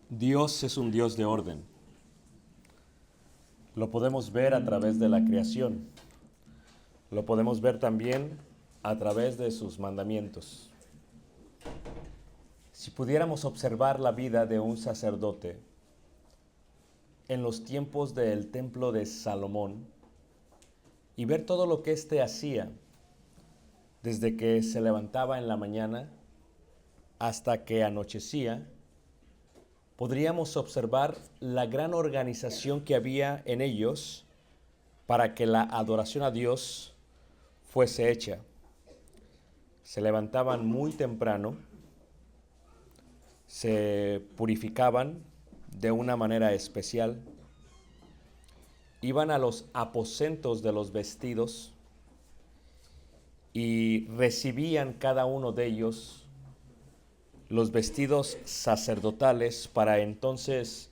Dios es un Dios de orden. Lo podemos ver a través de la creación. Lo podemos ver también a través de sus mandamientos. Si pudiéramos observar la vida de un sacerdote en los tiempos del templo de Salomón y ver todo lo que éste hacía, desde que se levantaba en la mañana hasta que anochecía, podríamos observar la gran organización que había en ellos para que la adoración a Dios fuese hecha. Se levantaban muy temprano, se purificaban de una manera especial, iban a los aposentos de los vestidos y recibían cada uno de ellos los vestidos sacerdotales para entonces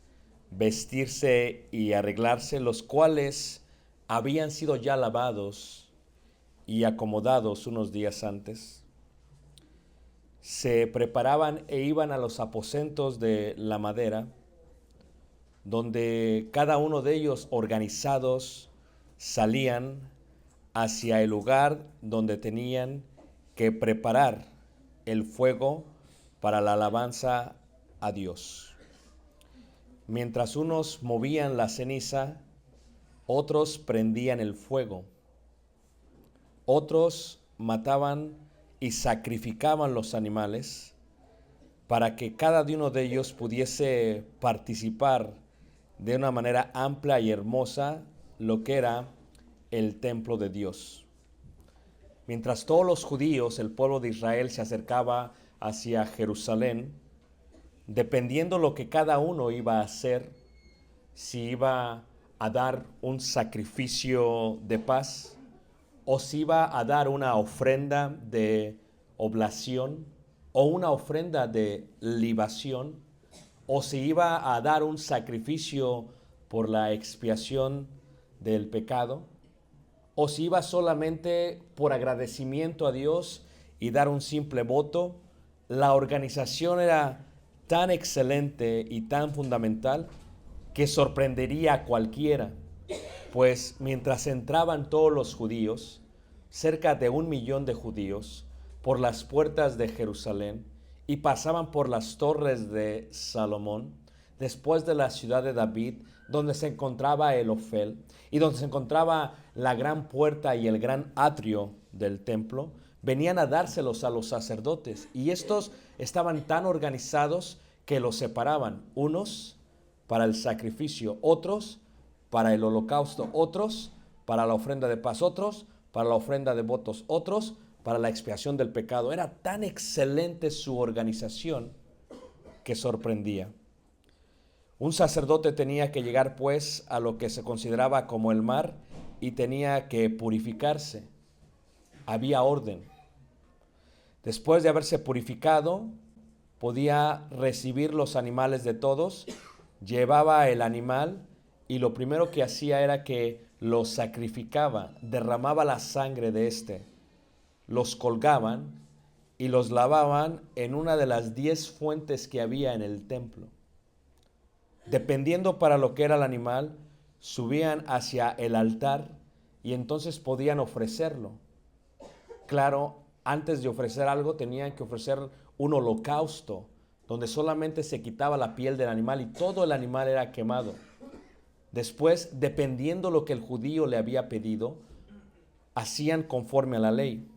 vestirse y arreglarse, los cuales habían sido ya lavados y acomodados unos días antes. Se preparaban e iban a los aposentos de la madera, donde cada uno de ellos organizados salían hacia el lugar donde tenían que preparar el fuego para la alabanza a Dios. Mientras unos movían la ceniza, otros prendían el fuego, otros mataban y sacrificaban los animales para que cada uno de ellos pudiese participar de una manera amplia y hermosa lo que era el templo de Dios. Mientras todos los judíos, el pueblo de Israel, se acercaba hacia Jerusalén, dependiendo lo que cada uno iba a hacer, si iba a dar un sacrificio de paz o si iba a dar una ofrenda de oblación o una ofrenda de libación, o si iba a dar un sacrificio por la expiación del pecado, o si iba solamente por agradecimiento a Dios y dar un simple voto. La organización era tan excelente y tan fundamental que sorprendería a cualquiera, pues mientras entraban todos los judíos, cerca de 1 millón de judíos, por las puertas de Jerusalén y pasaban por las torres de Salomón, después de la ciudad de David, donde se encontraba el Ofel y donde se encontraba la gran puerta y el gran atrio del templo, venían a dárselos a los sacerdotes, y estos estaban tan organizados que los separaban, unos para el sacrificio, otros para el holocausto, otros para la ofrenda de paz, otros para la ofrenda de votos, otros para la expiación del pecado. Era tan excelente su organización que sorprendía. Un sacerdote tenía que llegar pues a lo que se consideraba como el mar y tenía que purificarse. Había orden. Después de haberse purificado, podía recibir los animales de todos, llevaba el animal y lo primero que hacía era que lo sacrificaba, derramaba la sangre de éste, los colgaban y los lavaban en una de las 10 fuentes que había en el templo. Dependiendo para lo que era el animal, subían hacia el altar y entonces podían ofrecerlo. Claro, antes de ofrecer algo tenían que ofrecer un holocausto, donde solamente se quitaba la piel del animal y todo el animal era quemado. Después, dependiendo lo que el judío le había pedido, hacían conforme a la ley.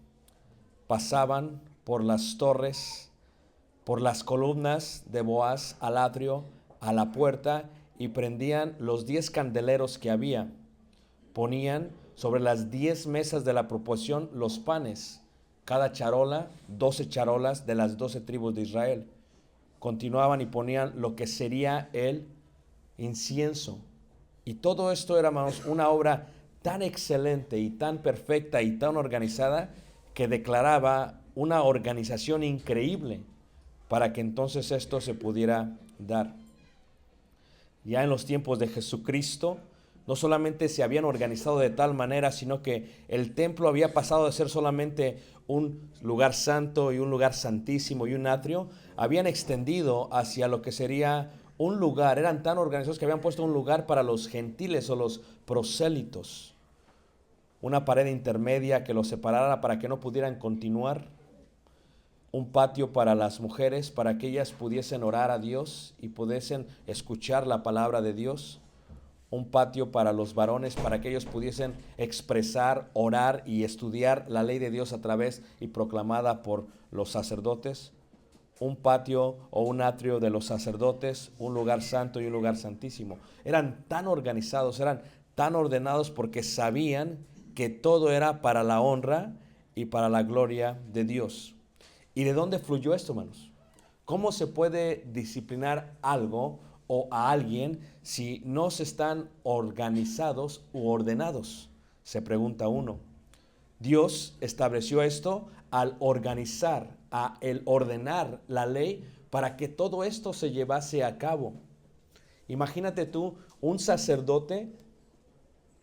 Pasaban por las torres, por las columnas de Boaz al atrio, a la puerta, y prendían los 10 candeleros que había. Ponían sobre las 10 mesas de la proposición los panes, cada charola, 12 charolas de las 12 tribus de Israel. Continuaban y ponían lo que sería el incienso. Y todo esto era, hermanos, una obra tan excelente y tan perfecta y tan organizada que declaraba una organización increíble para que entonces esto se pudiera dar. Ya en los tiempos de Jesucristo, No solamente se habían organizado de tal manera, sino que el templo había pasado de ser solamente un lugar santo y un lugar santísimo y un atrio, habían extendido hacia lo que sería un lugar. Eran tan organizados que habían puesto un lugar para los gentiles o los prosélitos, una pared intermedia que los separara para que no pudieran continuar, un patio para las mujeres para que ellas pudiesen orar a Dios y pudiesen escuchar la palabra de Dios, un patio para los varones para que ellos pudiesen expresar, orar y estudiar la ley de Dios a través y proclamada por los sacerdotes, un patio o un atrio de los sacerdotes, un lugar santo y un lugar santísimo. Eran tan organizados, eran tan ordenados porque sabían que todo era para la honra y para la gloria de Dios. ¿Y de dónde fluyó esto, hermanos? ¿Cómo se puede disciplinar algo o a alguien si no se están organizados u ordenados? Se pregunta uno. Dios estableció esto al organizar, el ordenar la ley para que todo esto se llevase a cabo. Imagínate tú, un sacerdote,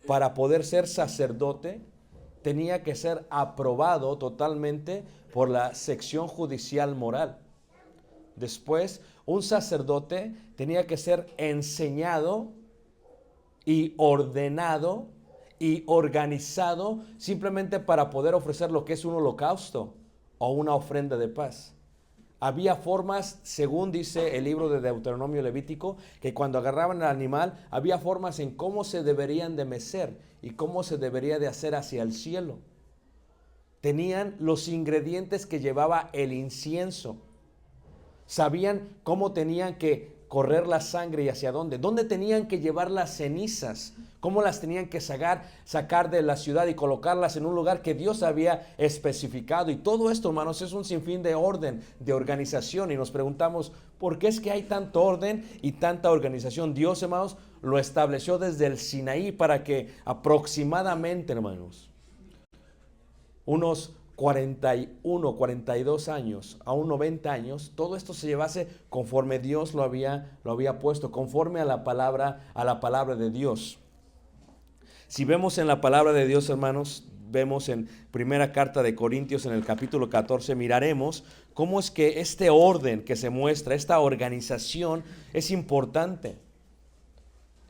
para poder ser sacerdote, tenía que ser aprobado totalmente por la sección judicial moral. Después, un sacerdote tenía que ser enseñado y ordenado y organizado simplemente para poder ofrecer lo que es un holocausto o una ofrenda de paz. Había formas, según dice el libro de Deuteronomio Levítico, que cuando agarraban al animal, había formas en cómo se deberían de mecer y cómo se debería de hacer hacia el cielo. Tenían los ingredientes que llevaba el incienso. Sabían cómo tenían que correr la sangre y hacia dónde tenían que llevar las cenizas, cómo las tenían que sacar de la ciudad y colocarlas en un lugar que Dios había especificado. Y todo esto, hermanos, es un sinfín de orden, de organización. Y nos preguntamos, ¿por qué es que hay tanto orden y tanta organización? Dios, hermanos, lo estableció desde el Sinaí para que aproximadamente, hermanos, unos 41, 42 años, a un 90 años, todo esto se llevase conforme Dios lo había puesto, conforme a la palabra de Dios. Si vemos en la palabra de Dios, hermanos, vemos en primera carta de Corintios en el capítulo 14, miraremos cómo es que este orden que se muestra, esta organización es importante.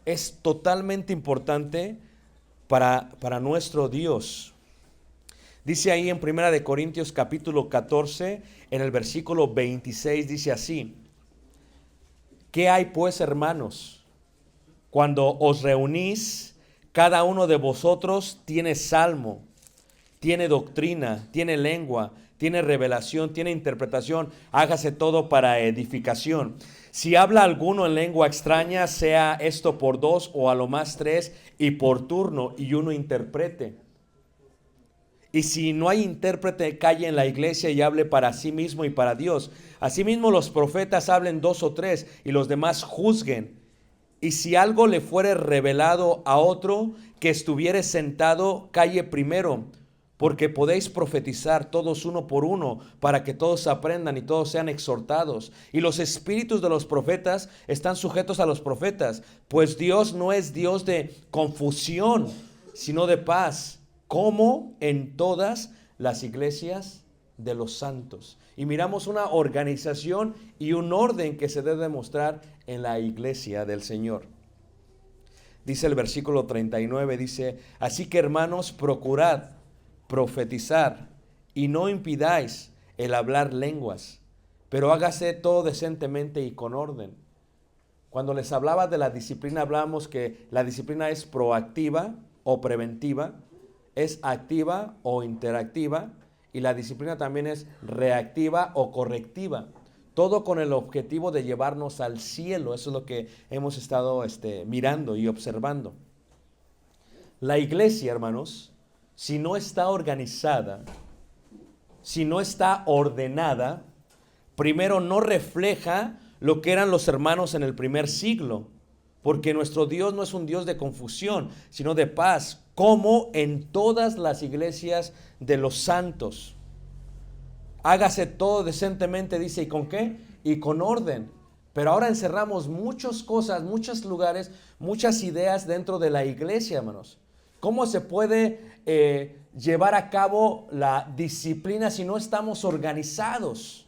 Es totalmente importante para nuestro Dios. Dice ahí en primera de Corintios capítulo 14, en el versículo 26, dice así: ¿qué hay pues, hermanos? Cuando os reunís, cada uno de vosotros tiene salmo, tiene doctrina, tiene lengua, tiene revelación, tiene interpretación, hágase todo para edificación. Si habla alguno en lengua extraña, sea esto por dos o a lo más tres, y por turno, y uno interprete. Y si no hay intérprete, calle en la iglesia y hable para sí mismo y para Dios. Asimismo los profetas hablen dos o tres, y los demás juzguen. Y si algo le fuere revelado a otro que estuviere sentado, calle primero, porque podéis profetizar todos uno por uno, para que todos aprendan y todos sean exhortados. Y los espíritus de los profetas están sujetos a los profetas, pues Dios no es Dios de confusión, sino de paz, como en todas las iglesias de los santos. Y miramos una organización y un orden que se debe mostrar en la iglesia del Señor. Dice el versículo 39, dice: así que, hermanos, procurad profetizar y no impidáis el hablar lenguas, pero hágase todo decentemente y con orden. Cuando les hablaba de la disciplina, hablamos que la disciplina es proactiva o preventiva, es activa o interactiva, y la disciplina también es reactiva o correctiva. Todo con el objetivo de llevarnos al cielo. Eso es lo que hemos estado mirando y observando. La iglesia, hermanos, si no está organizada, si no está ordenada, primero no refleja lo que eran los hermanos en el primer siglo, porque nuestro Dios no es un Dios de confusión, sino de paz, como en todas las iglesias de los santos. Hágase todo decentemente, dice, ¿y con qué? Y con orden. Pero ahora encerramos muchas cosas, muchos lugares, muchas ideas dentro de la iglesia, hermanos. ¿Cómo se puede llevar a cabo la disciplina si no estamos organizados?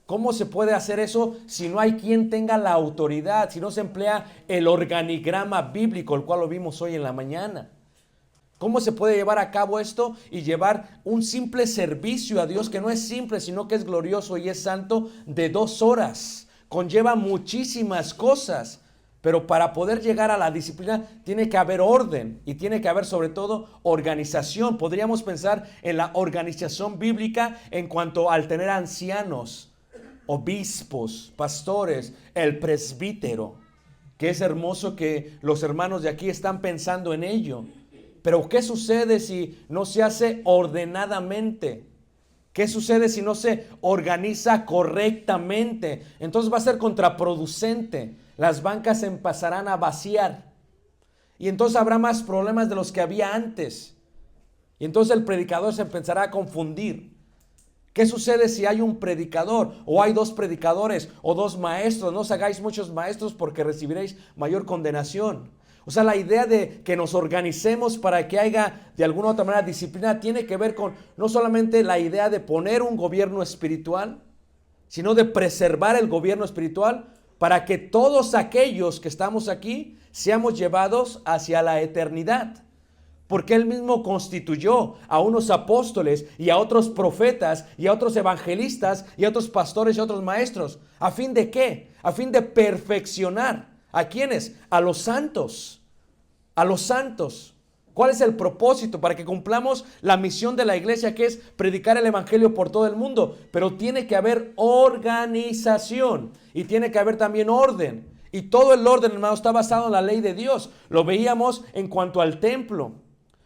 ¿Cómo se puede hacer eso si no hay quien tenga la autoridad, si no se emplea el organigrama bíblico, el cual lo vimos hoy en la mañana? ¿Cómo se puede llevar a cabo esto y llevar un simple servicio a Dios que no es simple, sino que es glorioso y es santo, de 2 horas? Conlleva muchísimas cosas, pero para poder llegar a la disciplina tiene que haber orden y tiene que haber sobre todo organización. Podríamos pensar en la organización bíblica en cuanto al tener ancianos, obispos, pastores, el presbítero, que es hermoso que los hermanos de aquí están pensando en ello. Pero ¿qué sucede si no se hace ordenadamente? ¿Qué sucede si no se organiza correctamente? Entonces va a ser contraproducente. Las bancas se empezarán a vaciar. Y entonces habrá más problemas de los que había antes. Y entonces el predicador se empezará a confundir. ¿Qué sucede si hay un predicador o hay 2 predicadores o 2 maestros? No os hagáis muchos maestros porque recibiréis mayor condenación. O sea, la idea de que nos organicemos para que haya de alguna u otra manera disciplina tiene que ver con no solamente la idea de poner un gobierno espiritual, sino de preservar el gobierno espiritual para que todos aquellos que estamos aquí seamos llevados hacia la eternidad. Porque Él mismo constituyó a unos apóstoles y a otros profetas y a otros evangelistas y a otros pastores y a otros maestros. ¿A fin de qué? A fin de perfeccionar. ¿A quiénes? A los santos. A los santos. ¿Cuál es el propósito? Para que cumplamos la misión de la iglesia, que es predicar el evangelio por todo el mundo. Pero tiene que haber organización y tiene que haber también orden. Y todo el orden, hermano, está basado en la ley de Dios. Lo veíamos en cuanto al templo.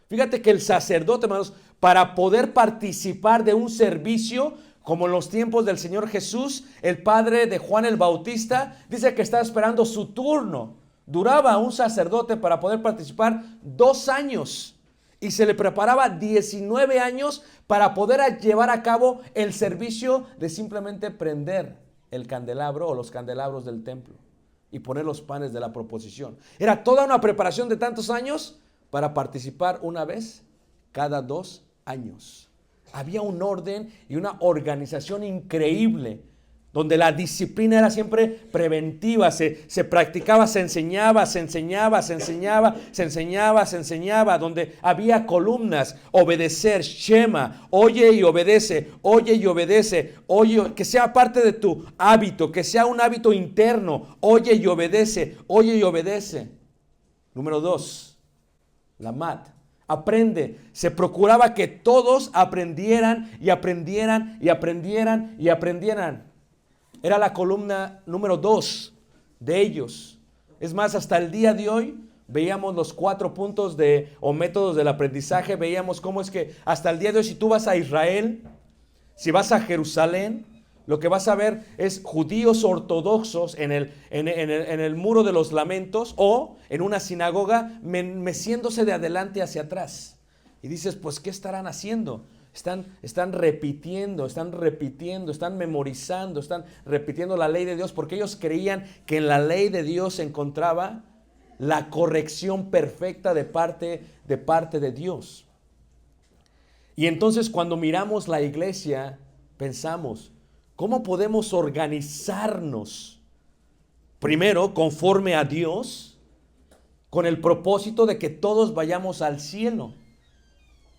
Fíjate que el sacerdote, hermanos, para poder participar de un servicio, como en los tiempos del Señor Jesús, el padre de Juan el Bautista, dice que estaba esperando su turno. Duraba un sacerdote para poder participar 2 años y se le preparaba 19 años para poder llevar a cabo el servicio de simplemente prender el candelabro o los candelabros del templo y poner los panes de la proposición. Era toda una preparación de tantos años para participar una vez cada 2 años. Había un orden y una organización increíble, donde la disciplina era siempre preventiva, se practicaba, se enseñaba, donde había columnas, obedecer, Shema, oye y obedece, oye, que sea parte de tu hábito, que sea un hábito interno, oye y obedece. Número 2. La mat, aprende. Se procuraba que todos aprendieran. Era la columna número 2 de ellos. Es más, hasta el día de hoy veíamos los 4 puntos o métodos del aprendizaje. Veíamos cómo es que hasta el día de hoy, si tú vas a Israel, si vas a Jerusalén, lo que vas a ver es judíos ortodoxos en el muro de los lamentos o en una sinagoga meciéndose de adelante hacia atrás. Y dices, pues, ¿qué estarán haciendo? Están repitiendo, están memorizando, están repitiendo la ley de Dios porque ellos creían que en la ley de Dios se encontraba la corrección perfecta de parte de Dios. Y entonces cuando miramos la iglesia, pensamos, ¿cómo podemos organizarnos? Primero, conforme a Dios, con el propósito de que todos vayamos al cielo.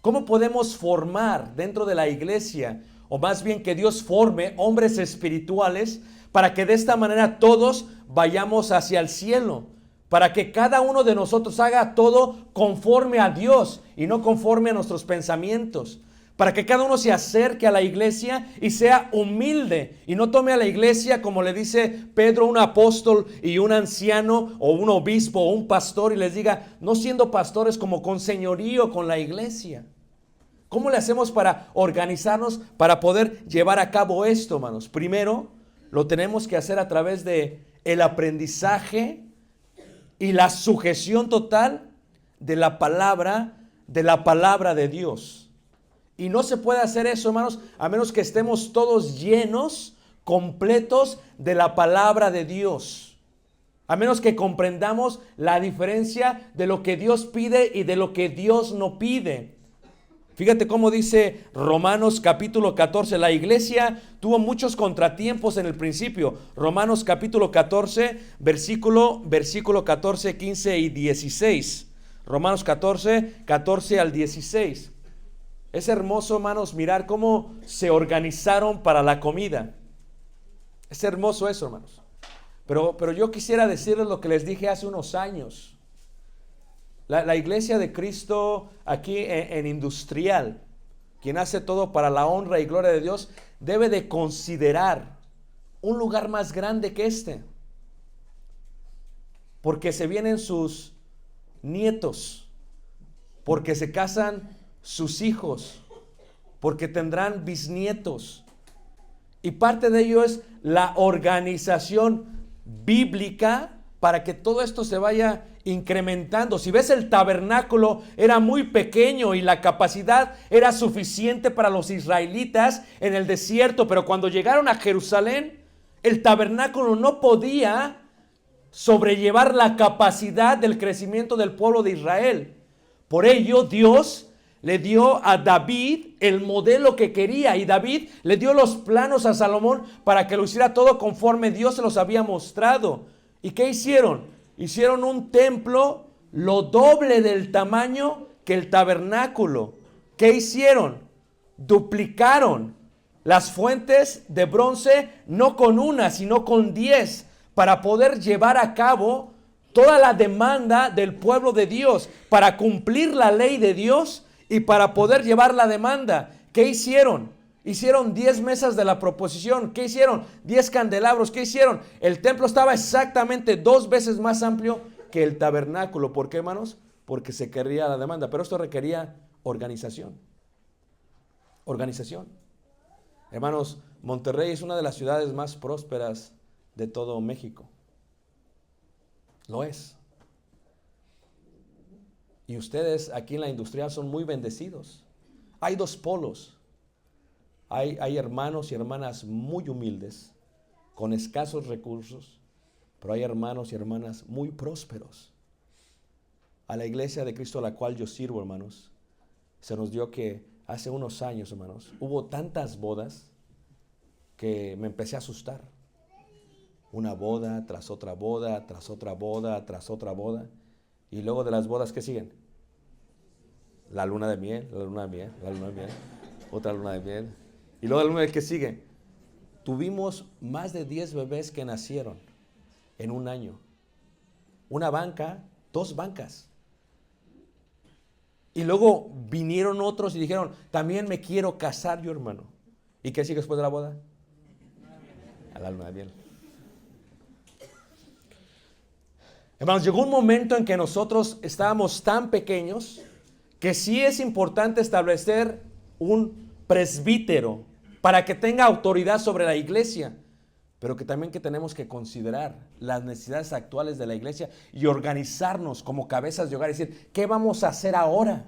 ¿Cómo podemos formar dentro de la iglesia, o más bien que Dios forme hombres espirituales para que de esta manera todos vayamos hacia el cielo? Para que cada uno de nosotros haga todo conforme a Dios y no conforme a nuestros pensamientos. Para que cada uno se acerque a la iglesia y sea humilde y no tome a la iglesia, como le dice Pedro, un apóstol y un anciano o un obispo o un pastor, y les diga, no siendo pastores, como con señorío con la iglesia. ¿Cómo le hacemos para organizarnos para poder llevar a cabo esto, hermanos? Primero, lo tenemos que hacer a través de el aprendizaje y la sujeción total de la palabra de Dios. Y no se puede hacer eso, hermanos, a menos que estemos todos llenos completos de la palabra de Dios. A menos que comprendamos la diferencia de lo que Dios pide y de lo que Dios no pide. Fíjate cómo dice Romanos capítulo 14. La iglesia tuvo muchos contratiempos en el principio. Romanos capítulo 14, versículo 14, 15 y 16. Romanos 14, 14 al 16. Es hermoso, hermanos, mirar cómo se organizaron para la comida. Es hermoso eso, hermanos. Pero yo quisiera decirles lo que les dije hace unos años. La iglesia de Cristo aquí en Industrial, quien hace todo para la honra y gloria de Dios, debe de considerar un lugar más grande que este. Porque se vienen sus nietos, porque se casan sus hijos, porque tendrán bisnietos. Y parte de ello es la organización bíblica para que todo esto se vaya incrementando. Si ves, el tabernáculo era muy pequeño y la capacidad era suficiente para los israelitas en el desierto, pero cuando llegaron a Jerusalén, el tabernáculo no podía sobrellevar la capacidad del crecimiento del pueblo de Israel. Por ello, Dios le dio a David el modelo que quería, y David le dio los planos a Salomón para que lo hiciera todo conforme Dios se los había mostrado. ¿Y qué hicieron? Hicieron un templo lo doble del tamaño que el tabernáculo. ¿Qué hicieron? Duplicaron las fuentes de bronce, no con una, sino con 10, para poder llevar a cabo toda la demanda del pueblo de Dios, para cumplir la ley de Dios y para poder llevar la demanda. ¿Qué hicieron? Hicieron 10 mesas de la proposición. ¿Qué hicieron? 10 candelabros. ¿Qué hicieron? El templo estaba exactamente 2 veces más amplio que el tabernáculo. ¿Por qué, hermanos? Porque se quería la demanda. Pero esto requería organización. Organización. Hermanos, Monterrey es una de las ciudades más prósperas de todo México. Lo es. Y ustedes aquí en la Industrial son muy bendecidos. Hay 2 polos. Hay hermanos y hermanas muy humildes, con escasos recursos, pero hay hermanos y hermanas muy prósperos. A la iglesia de Cristo a la cual yo sirvo, hermanos, se nos dio que hace unos años, hermanos, hubo tantas bodas que me empecé a asustar. Una boda tras otra boda, tras otra boda, tras otra boda. Y luego de las bodas, ¿qué siguen? La luna de miel, la luna de miel, la luna de miel, otra luna de miel. Y luego la luna de miel, ¿qué sigue? Tuvimos más de 10 bebés que nacieron en un año. Una banca, 2 bancas. Y luego vinieron otros y dijeron, también me quiero casar yo, hermano. ¿Y qué sigue después de la boda? A la luna de miel. Hermanos, llegó un momento en que nosotros estábamos tan pequeños que sí es importante establecer un presbítero para que tenga autoridad sobre la iglesia, pero que también que tenemos que considerar las necesidades actuales de la iglesia y organizarnos como cabezas de hogar y decir, ¿qué vamos a hacer ahora?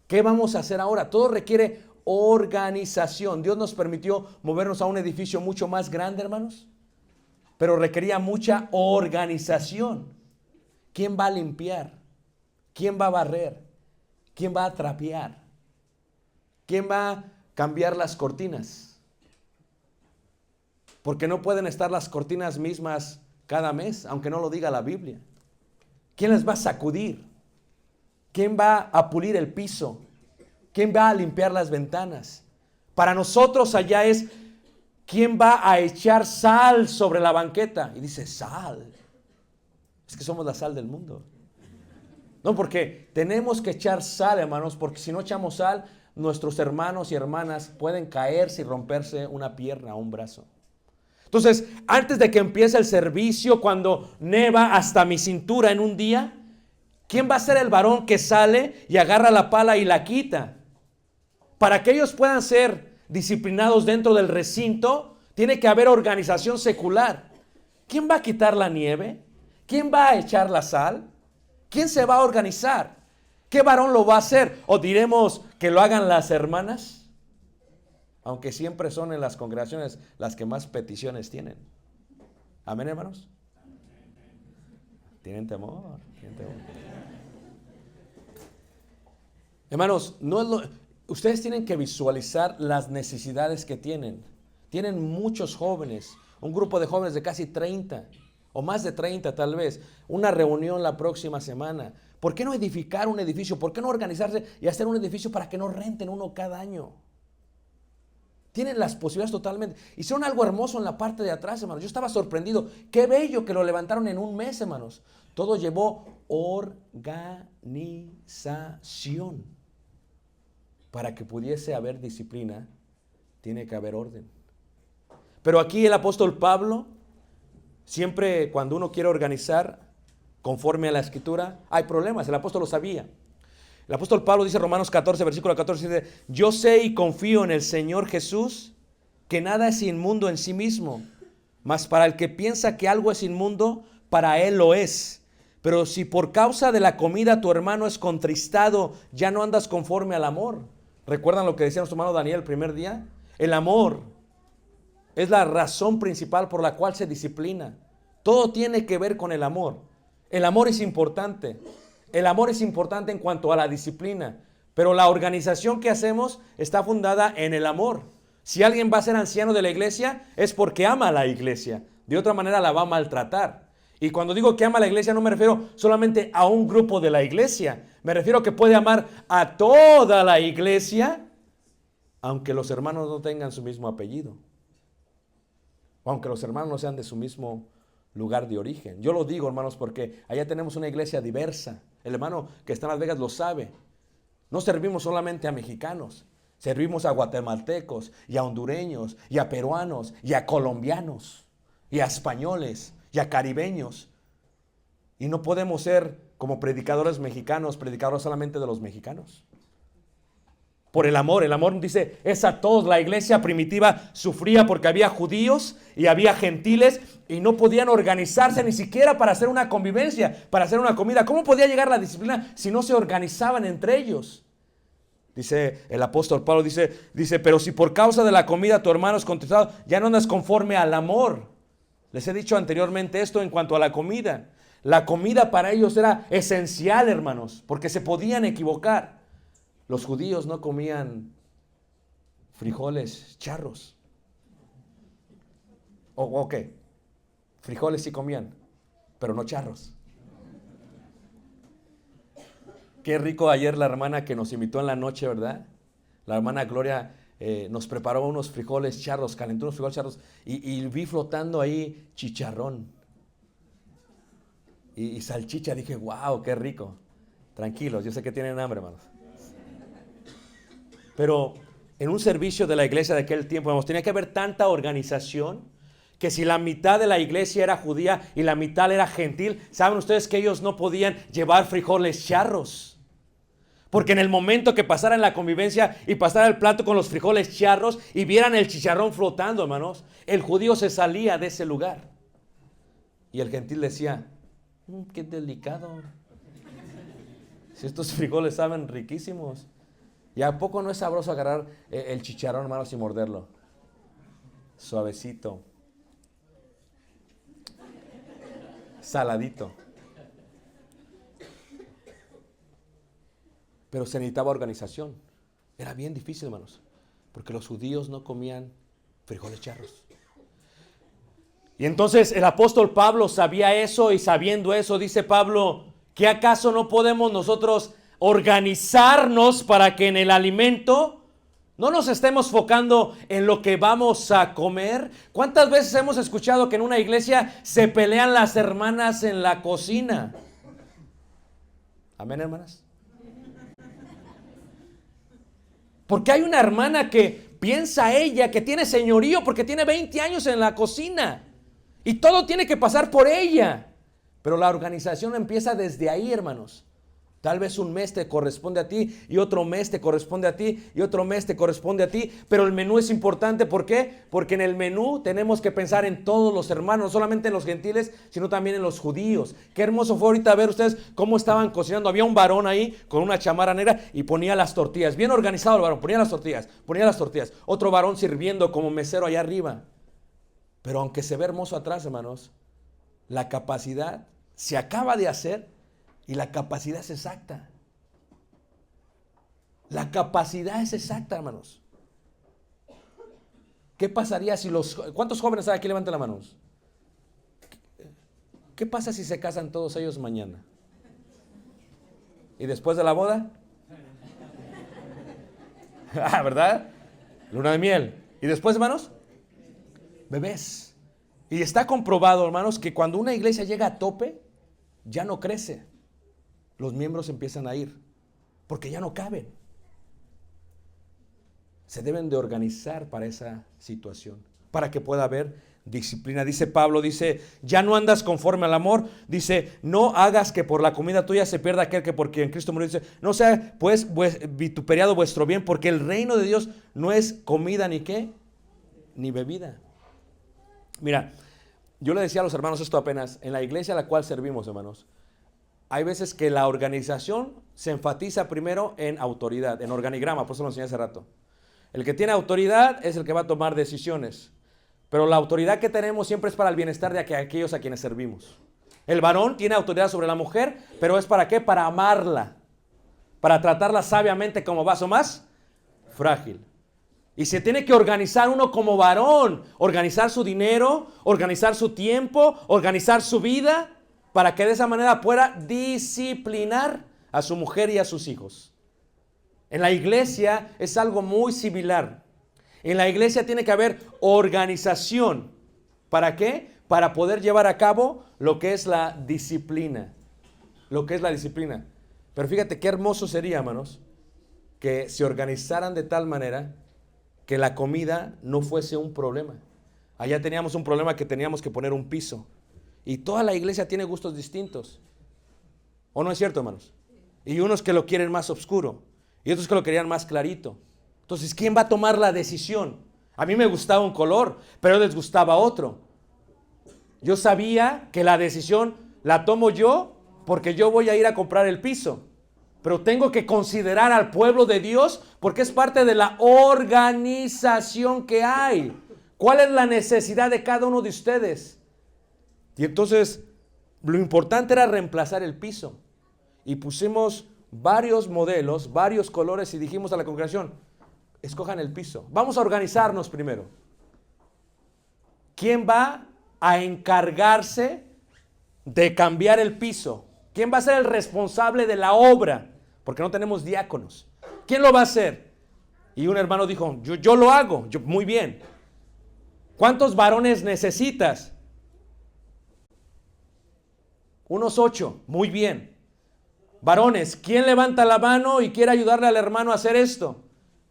¿Qué vamos a hacer ahora? Todo requiere organización. Dios nos permitió movernos a un edificio mucho más grande, hermanos, pero requería mucha organización. ¿Quién va a limpiar? ¿Quién va a barrer? ¿Quién va a trapear? ¿Quién va a cambiar las cortinas? Porque no pueden estar las cortinas mismas cada mes, aunque no lo diga la Biblia. ¿Quién les va a sacudir? ¿Quién va a pulir el piso? ¿Quién va a limpiar las ventanas? Para nosotros allá es, ¿quién va a echar sal sobre la banqueta? Y dice, sal. Es que somos la sal del mundo. No, porque tenemos que echar sal, hermanos, porque si no echamos sal, nuestros hermanos y hermanas pueden caerse y romperse una pierna o un brazo. Entonces, antes de que empiece el servicio, cuando neva hasta mi cintura en un día, ¿quién va a ser el varón que sale y agarra la pala y la quita? Para que ellos puedan ser disciplinados dentro del recinto, tiene que haber organización secular. ¿Quién va a quitar la nieve? ¿Quién va a echar la sal? ¿Quién se va a organizar? ¿Qué varón lo va a hacer? ¿O diremos que lo hagan las hermanas? aunque siempre son en las congregaciones las que más peticiones tienen. Amén, hermanos. Tienen temor, tienen temor. Hermanos, ustedes tienen que visualizar las necesidades que tienen. Tienen muchos jóvenes, un grupo de jóvenes de casi 30 o más de 30 tal vez, una reunión la próxima semana. ¿Por qué no edificar un edificio? ¿Por qué no organizarse y hacer un edificio para que no renten uno cada año? Tienen las posibilidades totalmente. Hicieron algo hermoso en la parte de atrás, hermanos. Yo estaba sorprendido. Qué bello que lo levantaron en un mes, hermanos. Todo llevó organización. Para que pudiese haber disciplina, tiene que haber orden. Pero aquí el apóstol Pablo, siempre cuando uno quiere organizar conforme a la Escritura, hay problemas. El apóstol lo sabía. El apóstol Pablo dice, Romanos 14, versículo 14, dice, yo sé y confío en el Señor Jesús, que nada es inmundo en sí mismo, mas para el que piensa que algo es inmundo, para él lo es. Pero si por causa de la comida tu hermano es contristado, ya no andas conforme al amor. ¿Recuerdan lo que decía nuestro hermano Daniel el primer día? El amor es la razón principal por la cual se disciplina. Todo tiene que ver con el amor. El amor es importante. El amor es importante en cuanto a la disciplina. Pero la organización que hacemos está fundada en el amor. Si alguien va a ser anciano de la iglesia, es porque ama a la iglesia. De otra manera la va a maltratar. Y cuando digo que ama a la iglesia, no me refiero solamente a un grupo de la iglesia. Me refiero a que puede amar a toda la iglesia, aunque los hermanos no tengan su mismo apellido. Aunque los hermanos no sean de su mismo lugar de origen. Yo lo digo, hermanos, porque allá tenemos una iglesia diversa. El hermano que está en Las Vegas lo sabe. No servimos solamente a mexicanos. Servimos a guatemaltecos y a hondureños y a peruanos y a colombianos y a españoles y a caribeños. Y no podemos ser como predicadores mexicanos, predicadores solamente de los mexicanos. Por el amor dice, es a todos. La iglesia primitiva sufría porque había judíos y había gentiles y no podían organizarse ni siquiera para hacer una convivencia, para hacer una comida. ¿Cómo podía llegar la disciplina si no se organizaban entre ellos? Dice el apóstol Pablo, dice, pero si por causa de la comida tu hermano es contristado, ya no andas conforme al amor. Les he dicho anteriormente esto en cuanto a la comida. La comida para ellos era esencial, hermanos, porque se podían equivocar. Los judíos no comían frijoles charros. ¿O qué? Frijoles sí comían, pero no charros. Qué rico ayer la hermana que nos invitó en la noche, ¿verdad? La hermana Gloria nos preparó unos frijoles charros, calentó unos frijoles charros y vi flotando ahí chicharrón y salchicha. Dije, wow, qué rico. Tranquilos, yo sé que tienen hambre, hermanos. Pero en un servicio de la iglesia de aquel tiempo, hermanos, tenía que haber tanta organización que si la mitad de la iglesia era judía y la mitad era gentil, ¿saben ustedes que ellos no podían llevar frijoles charros? Porque en el momento que pasaran la convivencia y pasara el plato con los frijoles charros y vieran el chicharrón flotando, hermanos, el judío se salía de ese lugar. Y el gentil decía, qué delicado. Si estos frijoles saben riquísimos. ¿Y a poco no es sabroso agarrar el chicharrón, hermanos, y morderlo? Suavecito. Saladito. Pero se necesitaba organización. Era bien difícil, hermanos, porque los judíos no comían frijoles charros. Y entonces el apóstol Pablo sabía eso, y sabiendo eso, dice Pablo, ¿qué acaso no podemos nosotros organizarnos para que en el alimento no nos estemos enfocando en lo que vamos a comer? ¿Cuántas veces hemos escuchado que en una iglesia se pelean las hermanas en la cocina? Amén, hermanas. Porque hay una hermana que piensa ella que tiene señorío porque tiene 20 años en la cocina y todo tiene que pasar por ella. Pero la organización empieza desde ahí, hermanos. Tal vez un mes te corresponde a ti y otro mes te corresponde a ti y otro mes te corresponde a ti, pero el menú es importante. ¿Por qué? Porque en el menú tenemos que pensar en todos los hermanos, no solamente en los gentiles, sino también en los judíos. Qué hermoso fue ahorita ver ustedes cómo estaban cocinando. Había un varón ahí con una chamarra negra y ponía las tortillas. Bien organizado el varón, ponía las tortillas. Otro varón sirviendo como mesero allá arriba. Pero aunque se ve hermoso atrás, hermanos, la capacidad se acaba de hacer. Y la capacidad es exacta. La capacidad es exacta, hermanos. ¿Qué pasaría si ¿Cuántos jóvenes hay aquí? Levanten la mano. ¿Qué pasa si se casan todos ellos mañana? ¿Y después de la boda? ¿Verdad? Luna de miel. ¿Y después, hermanos? Bebés. Y está comprobado, hermanos, que cuando una iglesia llega a tope, ya no crece. Los miembros empiezan a ir, porque ya no caben. Se deben de organizar para esa situación, para que pueda haber disciplina. Dice Pablo, dice, ya no andas conforme al amor. Dice, no hagas que por la comida tuya se pierda aquel que porque en Cristo murió. Dice, no sea pues vituperiado vuestro bien, porque el reino de Dios no es comida ni qué, ni bebida. Mira, yo le decía a los hermanos esto apenas, en la iglesia a la cual servimos, hermanos, hay veces que la organización se enfatiza primero en autoridad, en organigrama, por eso lo enseñé hace rato. El que tiene autoridad es el que va a tomar decisiones, pero la autoridad que tenemos siempre es para el bienestar de aquellos a quienes servimos. El varón tiene autoridad sobre la mujer, pero ¿es para qué? Para amarla, para tratarla sabiamente como vaso más frágil. Y se tiene que organizar uno como varón, organizar su dinero, organizar su tiempo, organizar su vida, para que de esa manera pueda disciplinar a su mujer y a sus hijos. En la iglesia es algo muy similar. En la iglesia tiene que haber organización. ¿Para qué? Para poder llevar a cabo lo que es la disciplina. Lo que es la disciplina. Pero fíjate qué hermoso sería, hermanos, que se organizaran de tal manera que la comida no fuese un problema. Allá teníamos un problema que teníamos que poner un piso. Y toda la iglesia tiene gustos distintos. ¿O no es cierto, hermanos? Y unos que lo quieren más oscuro. Y otros que lo querían más clarito. Entonces, ¿quién va a tomar la decisión? A mí me gustaba un color, pero a les gustaba otro. Yo sabía que la decisión la tomo yo porque yo voy a ir a comprar el piso. Pero tengo que considerar al pueblo de Dios porque es parte de la organización que hay. ¿Cuál es la necesidad de cada uno de ustedes? Y entonces lo importante era reemplazar el piso. Y pusimos varios modelos, varios colores y dijimos a la congregación, escojan el piso. Vamos a organizarnos primero. ¿Quién va a encargarse de cambiar el piso? ¿Quién va a ser el responsable de la obra? Porque no tenemos diáconos. ¿Quién lo va a hacer? Y un hermano dijo, yo lo hago. Muy bien. ¿Cuántos varones necesitas? Unos 8, muy bien. Varones, ¿quién levanta la mano y quiere ayudarle al hermano a hacer esto?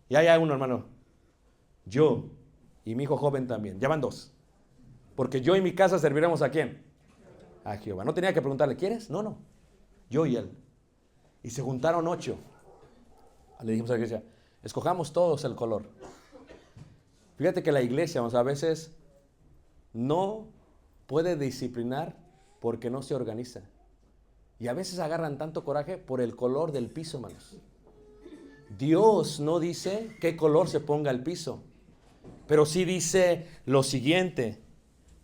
Y ahí hay uno, hermano. Yo y mi hijo joven también. Ya van 2. Porque yo y mi casa serviremos ¿a quién? A Jehová. No tenía que preguntarle, ¿quieres? No. Yo y él. Y se juntaron 8. Le dijimos a la iglesia, escojamos todos el color. Fíjate que la iglesia, a veces no puede disciplinar porque no se organiza. Y a veces agarran tanto coraje por el color del piso, hermanos. Dios no dice qué color se ponga el piso, pero sí dice lo siguiente,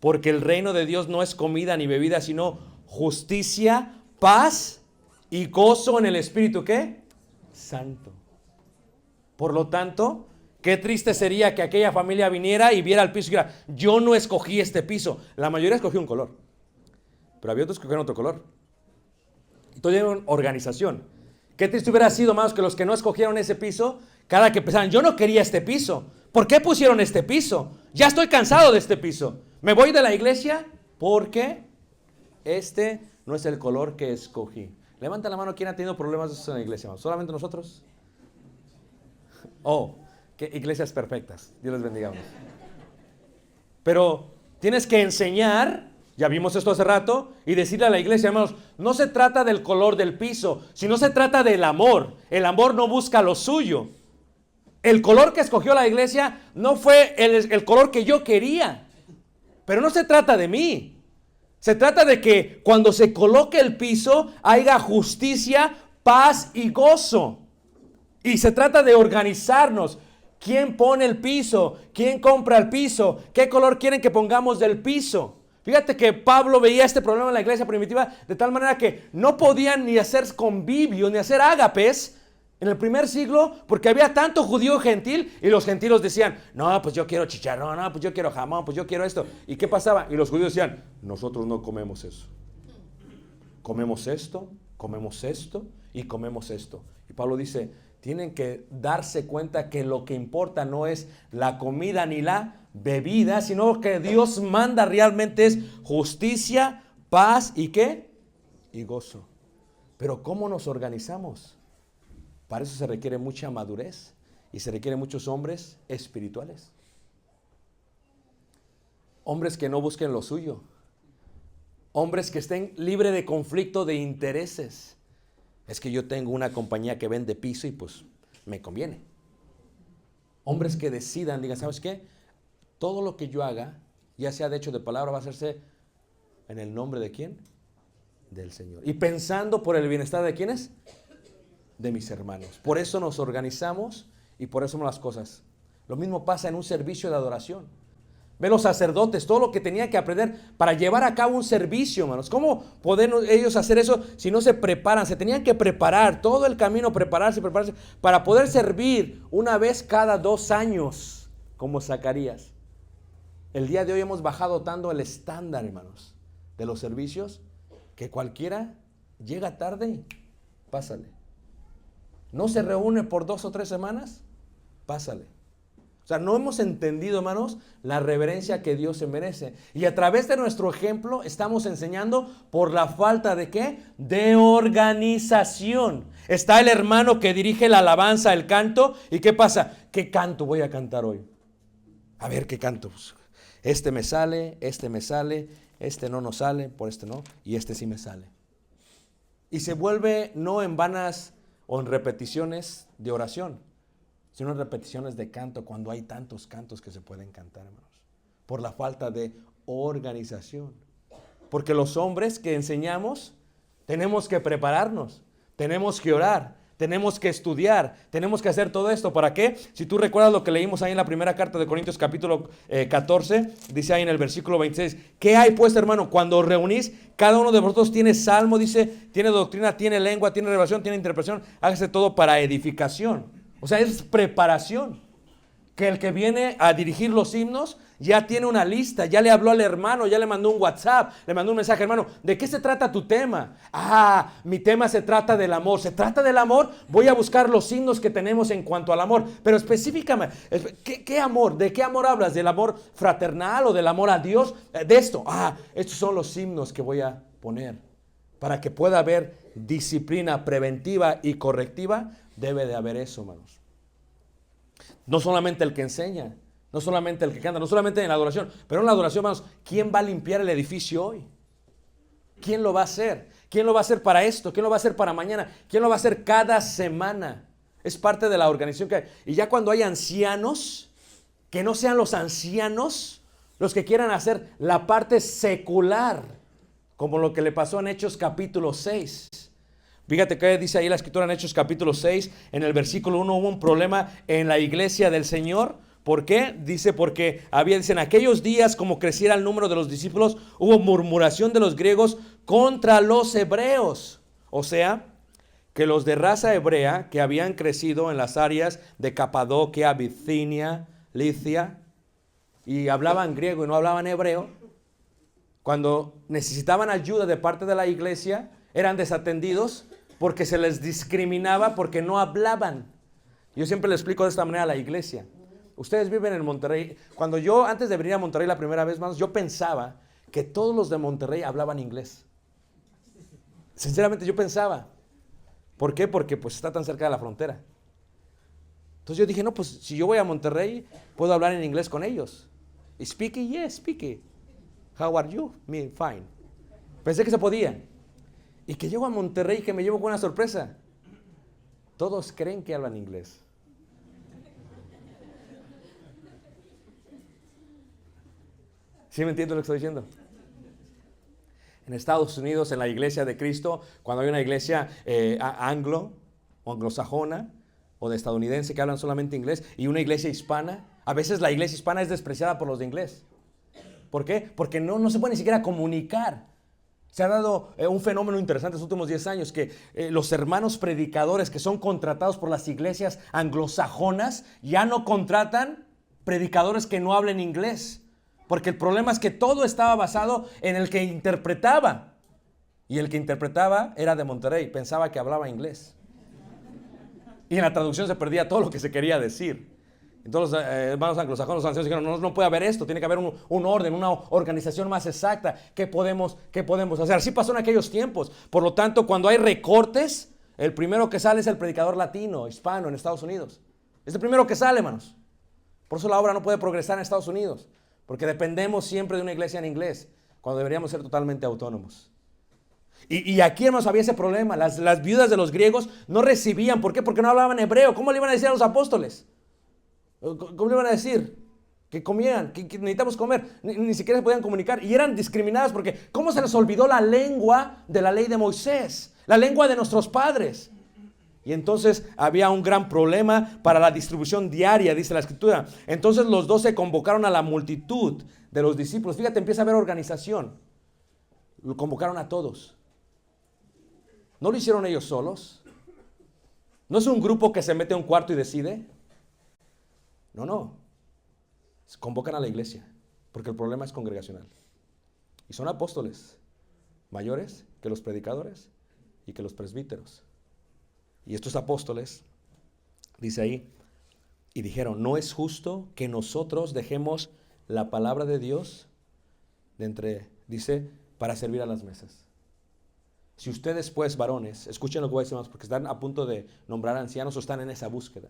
porque el reino de Dios no es comida ni bebida, sino justicia, paz y gozo en el Espíritu, ¿qué? Santo. Por lo tanto, qué triste sería que aquella familia viniera y viera el piso y dijera, yo no escogí este piso. La mayoría escogió un color, pero había otros que escogieron otro color. Entonces hay una organización. Qué triste hubiera sido, más que los que no escogieron ese piso, cada que pensaban, yo no quería este piso. ¿Por qué pusieron este piso? Ya estoy cansado de este piso. Me voy de la iglesia porque este no es el color que escogí. Levanta la mano, ¿quién ha tenido problemas de esos en la iglesia? ¿Solamente nosotros? Oh, qué iglesias perfectas. Dios les bendiga. Pero tienes que enseñar Ya vimos esto hace rato. Y decirle a la iglesia, hermanos, no se trata del color del piso, sino se trata del amor. El amor no busca lo suyo. El color que escogió la iglesia no fue el color que yo quería. Pero no se trata de mí. Se trata de que cuando se coloque el piso haya justicia, paz y gozo. Y se trata de organizarnos. ¿Quién pone el piso? ¿Quién compra el piso? ¿Qué color quieren que pongamos del piso? Fíjate que Pablo veía este problema en la iglesia primitiva de tal manera que no podían ni hacer convivios, ni hacer ágapes en el primer siglo, porque había tanto judío gentil y los gentiles decían, no, pues yo quiero chicharrón, no, pues yo quiero jamón, pues yo quiero esto. ¿Y qué pasaba? Y los judíos decían, nosotros no comemos eso. Comemos esto y comemos esto. Y Pablo dice, tienen que darse cuenta que lo que importa no es la comida ni la bebida, sino que Dios manda realmente es justicia, paz y ¿qué? Y gozo. Pero ¿cómo nos organizamos? Para eso se requiere mucha madurez y se requieren muchos hombres espirituales. Hombres que no busquen lo suyo. Hombres que estén libres de conflicto de intereses. Es que yo tengo una compañía que vende piso y pues me conviene. Hombres que decidan, digan, ¿sabes qué? Todo lo que yo haga, ya sea de hecho de palabra, va a hacerse en el nombre de ¿quién? Del Señor. Y pensando por el bienestar de ¿quiénes? De mis hermanos. Por eso nos organizamos y por eso hacemos las cosas. Lo mismo pasa en un servicio de adoración. Ve los sacerdotes, todo lo que tenían que aprender para llevar a cabo un servicio, hermanos. ¿Cómo pueden ellos hacer eso si no se preparan? Se tenían que preparar, todo el camino prepararse para poder servir una vez cada 2 años, como Zacarías. El día de hoy hemos bajado tanto el estándar, hermanos, de los servicios, que cualquiera llega tarde, pásale. No se reúne por 2 o 3 semanas, pásale. O sea, no hemos entendido, hermanos, la reverencia que Dios se merece. Y a través de nuestro ejemplo estamos enseñando por la falta de ¿qué? De organización. Está el hermano que dirige la alabanza, el canto. ¿Y qué pasa? ¿Qué canto voy a cantar hoy? A ver, ¿qué canto? Pues, este me sale, este no nos sale, por este no, y este sí me sale. Y se vuelve no en vanas o en repeticiones de oración, sino en repeticiones de canto, cuando hay tantos cantos que se pueden cantar, hermanos, por la falta de organización. Porque los hombres que enseñamos tenemos que prepararnos, tenemos que orar, tenemos que estudiar, tenemos que hacer todo esto. ¿Para qué? Si tú recuerdas lo que leímos ahí en la primera carta de Corintios capítulo 14, dice ahí en el versículo 26, ¿qué hay pues, hermano? Cuando os reunís, cada uno de vosotros tiene salmo, dice, tiene doctrina, tiene lengua, tiene revelación, tiene interpretación, hágase todo para edificación. O sea, es preparación. Que el que viene a dirigir los himnos ya tiene una lista, ya le habló al hermano, ya le mandó un WhatsApp, le mandó un mensaje, hermano, ¿de qué se trata tu tema? Ah, mi tema se trata del amor. ¿Se trata del amor? Voy a buscar los himnos que tenemos en cuanto al amor. Pero específicamente, ¿qué amor? ¿De qué amor hablas? ¿Del amor fraternal o del amor a Dios? De esto. Ah, estos son los himnos que voy a poner. Para que pueda haber disciplina preventiva y correctiva, debe de haber eso, hermanos. No solamente el que enseña, no solamente el que canta, no solamente en la adoración, pero en la adoración, hermanos, ¿quién va a limpiar el edificio hoy? ¿Quién lo va a hacer? ¿Quién lo va a hacer para esto? ¿Quién lo va a hacer para mañana? ¿Quién lo va a hacer cada semana? Es parte de la organización que hay. Y ya cuando hay ancianos, que no sean los ancianos los que quieran hacer la parte secular, como lo que le pasó en Hechos capítulo 6. Fíjate que dice ahí la escritura en Hechos capítulo 6, en el versículo 1, hubo un problema en la iglesia del Señor. ¿Por qué? Dice, porque en aquellos días, como creciera el número de los discípulos, hubo murmuración de los griegos contra los hebreos. O sea, que los de raza hebrea que habían crecido en las áreas de Capadocia, Bitinia, Licia, y hablaban griego y no hablaban hebreo, cuando necesitaban ayuda de parte de la iglesia, eran desatendidos porque se les discriminaba porque no hablaban. Yo siempre le explico de esta manera a la iglesia. Ustedes viven en Monterrey. Cuando yo, antes de venir a Monterrey la primera vez, hermanos, yo pensaba que todos los de Monterrey hablaban inglés. Sinceramente yo pensaba. ¿Por qué? Porque pues está tan cerca de la frontera. Entonces yo dije, no, pues si yo voy a Monterrey, puedo hablar en inglés con ellos. Y speak it, yes, speak it. How are you? Me, fine. Pensé que se podía. Y que llego a Monterrey y que me llevo con una sorpresa. Todos creen que hablan inglés. ¿Sí me entiendes lo que estoy diciendo? En Estados Unidos, en la iglesia de Cristo, cuando hay una iglesia anglo o anglosajona o de estadounidense que hablan solamente inglés y una iglesia hispana, a veces la iglesia hispana es despreciada por los de inglés. ¿Por qué? Porque no se puede ni siquiera comunicar. Se ha dado un fenómeno interesante en los últimos 10 años que los hermanos predicadores que son contratados por las iglesias anglosajonas ya no contratan predicadores que no hablen inglés. Porque el problema es que todo estaba basado en el que interpretaba. Y el que interpretaba era de Monterrey, pensaba que hablaba inglés. Y en la traducción se perdía todo lo que se quería decir. Entonces los hermanos anglosajones, los ancianos dijeron, no puede haber esto, tiene que haber un orden, una organización más exacta. ¿Qué podemos hacer? Así pasó en aquellos tiempos. Por lo tanto, cuando hay recortes, el primero que sale es el predicador latino, hispano en Estados Unidos. Es el primero que sale, hermanos. Por eso la obra no puede progresar en Estados Unidos. Porque dependemos siempre de una iglesia en inglés, cuando deberíamos ser totalmente autónomos. Y aquí, hermanos, había ese problema. Las viudas de los griegos no recibían. ¿Por qué? Porque no hablaban hebreo. ¿Cómo le iban a decir a los apóstoles? ¿Cómo le iban a decir? Que comieran, que necesitamos comer. Ni siquiera se podían comunicar. Y eran discriminadas porque ¿cómo se les olvidó la lengua de la ley de Moisés? La lengua de nuestros padres. Y entonces había un gran problema para la distribución diaria, dice la Escritura. Entonces los 12 convocaron a la multitud de los discípulos. Fíjate, empieza a haber organización. Lo convocaron a todos. ¿No lo hicieron ellos solos? ¿No es un grupo que se mete a un cuarto y decide? No. Se convocan a la iglesia, porque el problema es congregacional. Y son apóstoles mayores que los predicadores y que los presbíteros. Y estos apóstoles, dice ahí, y dijeron, no es justo que nosotros dejemos la palabra de Dios dice, para servir a las mesas. Si ustedes pues, varones, escuchen lo que voy a decir más, porque están a punto de nombrar ancianos o están en esa búsqueda.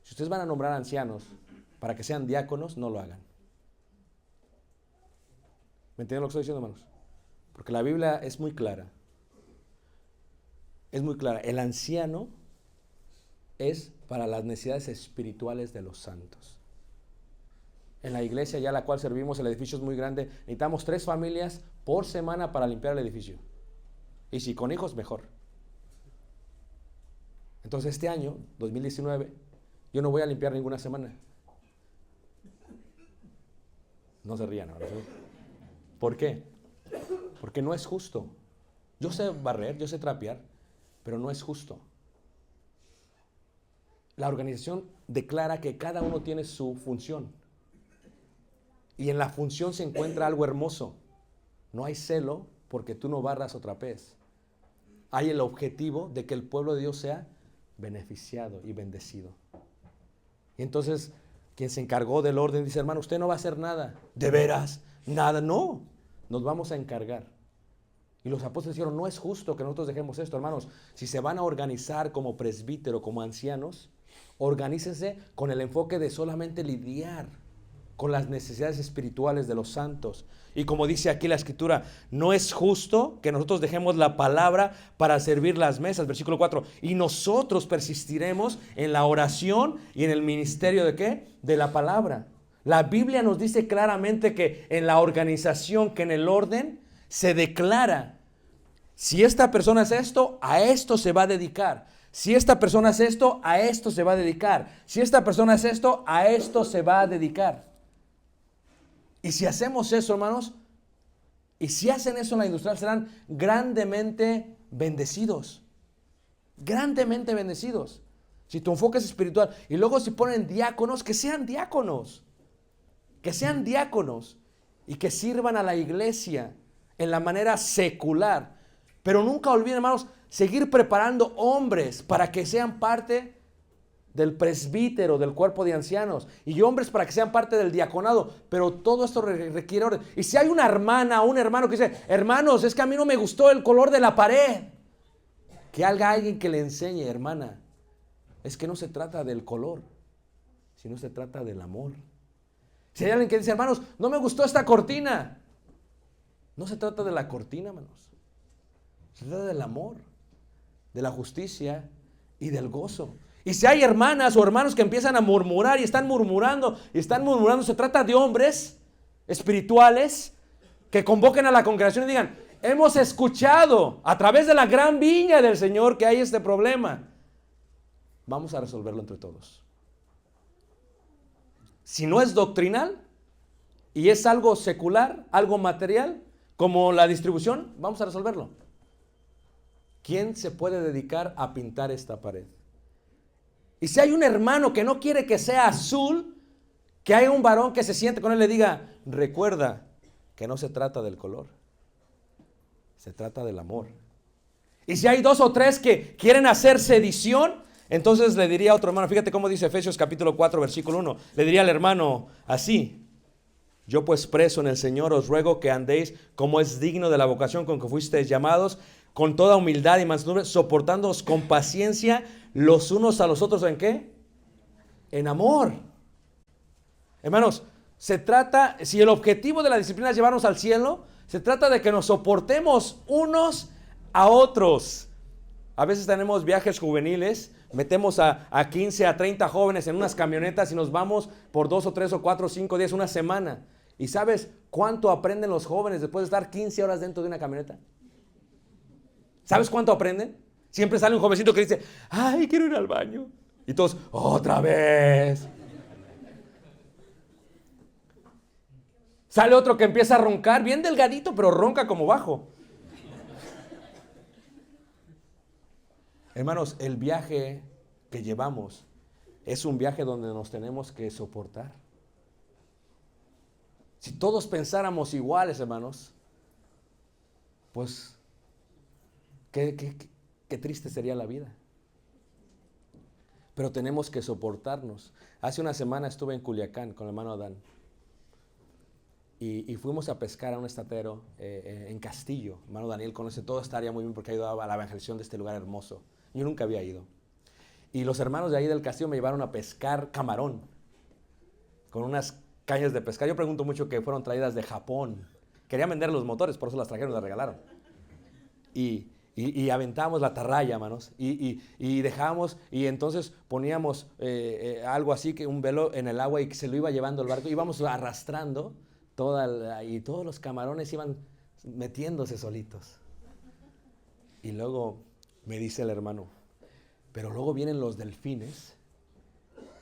Si ustedes van a nombrar ancianos para que sean diáconos, no lo hagan. ¿Me entienden lo que estoy diciendo, hermanos? Porque la Biblia es muy clara. Es muy clara. El anciano es para las necesidades espirituales de los santos. En la iglesia ya a la cual servimos, el edificio es muy grande. Necesitamos 3 familias por semana para limpiar el edificio. Y si con hijos, mejor. Entonces este año, 2019, yo no voy a limpiar ninguna semana. No se rían ahora. ¿Sí? ¿Por qué? Porque no es justo. Yo sé barrer, yo sé trapear, pero no es justo. La organización declara que cada uno tiene su función. Y en la función se encuentra algo hermoso. No hay celo porque tú no barras o trapees. Hay el objetivo de que el pueblo de Dios sea beneficiado y bendecido. Y entonces, quien se encargó del orden dice, hermano, usted no va a hacer nada. ¿De veras? Nada, no. Nos vamos a encargar. Y los apóstoles dijeron, no es justo que nosotros dejemos esto, hermanos. Si se van a organizar como presbítero, como ancianos, organícense con el enfoque de solamente lidiar con las necesidades espirituales de los santos. Y como dice aquí la Escritura, no es justo que nosotros dejemos la palabra para servir las mesas. Versículo 4. Y nosotros persistiremos en la oración y en el ministerio ¿de qué? De la palabra. La Biblia nos dice claramente que en la organización, que en el orden, se declara, si esta persona hace esto, a esto se va a dedicar. Si esta persona hace esto, a esto se va a dedicar. Si esta persona hace esto, a esto se va a dedicar. Y si hacemos eso, hermanos, y si hacen eso en la industrial, serán grandemente bendecidos. Grandemente bendecidos. Si tu enfoque es espiritual. Y luego si ponen diáconos, que sean diáconos. Que sean diáconos. Y que sirvan a la iglesia en la manera secular. Pero nunca olviden, hermanos, seguir preparando hombres para que sean parte del presbítero, del cuerpo de ancianos, y hombres para que sean parte del diaconado, pero todo esto requiere orden. Y si hay una hermana o un hermano que dice, hermanos, es que a mí no me gustó el color de la pared, que haga alguien que le enseñe, hermana, es que no se trata del color, sino se trata del amor. Si hay alguien que dice, hermanos, no me gustó esta cortina, No se trata de la cortina, hermanos. Se trata del amor, de la justicia y del gozo. Y si hay hermanas o hermanos que empiezan a murmurar y están murmurando, se trata de hombres espirituales que convoquen a la congregación y digan: hemos escuchado a través de la gran viña del Señor que hay este problema. Vamos a resolverlo entre todos. Si no es doctrinal y es algo secular, algo material, como la distribución, vamos a resolverlo. ¿Quién se puede dedicar a pintar esta pared? Y si hay un hermano que no quiere que sea azul, que haya un varón que se siente con él y le diga: recuerda que no se trata del color, se trata del amor. Y si hay 2 o 3 que quieren hacer sedición, entonces le diría a otro hermano, fíjate cómo dice Efesios capítulo 4 versículo 1, le diría al hermano así: yo pues preso en el Señor os ruego que andéis como es digno de la vocación con que fuisteis llamados, con toda humildad y mansedumbre, soportándoos con paciencia los unos a los otros. ¿En qué? En amor. Hermanos, se trata, si el objetivo de la disciplina es llevarnos al cielo, se trata de que nos soportemos unos a otros. A veces tenemos viajes juveniles, metemos a 15, a 30 jóvenes en unas camionetas y nos vamos por 2 o 3 o 4 o 5 días, una semana. ¿Y sabes cuánto aprenden los jóvenes después de estar 15 horas dentro de una camioneta? ¿Sabes cuánto aprenden? Siempre sale un jovencito que dice: ay, quiero ir al baño. Y todos: otra vez. Sale otro que empieza a roncar, bien delgadito, pero ronca como bajo. Hermanos, el viaje que llevamos es un viaje donde nos tenemos que soportar. Si todos pensáramos iguales, hermanos, pues qué triste sería la vida. Pero tenemos que soportarnos. Hace una semana estuve en Culiacán con el hermano Adán. Y fuimos a pescar a un estatero en Castillo. Hermano Daniel conoce toda esta área muy bien porque ha ido a la evangelización de este lugar hermoso. Yo nunca había ido. Y los hermanos de ahí del Castillo me llevaron a pescar camarón con unas cañas de pescar. Yo pregunto mucho que fueron traídas de Japón. Querían vender los motores, por eso las trajeron y las regalaron. Y aventábamos la atarraya, hermanos, y dejábamos, y entonces poníamos algo así, que un velo en el agua y que se lo iba llevando el barco. Íbamos arrastrando y todos los camarones iban metiéndose solitos. Y luego me dice el hermano: pero luego vienen los delfines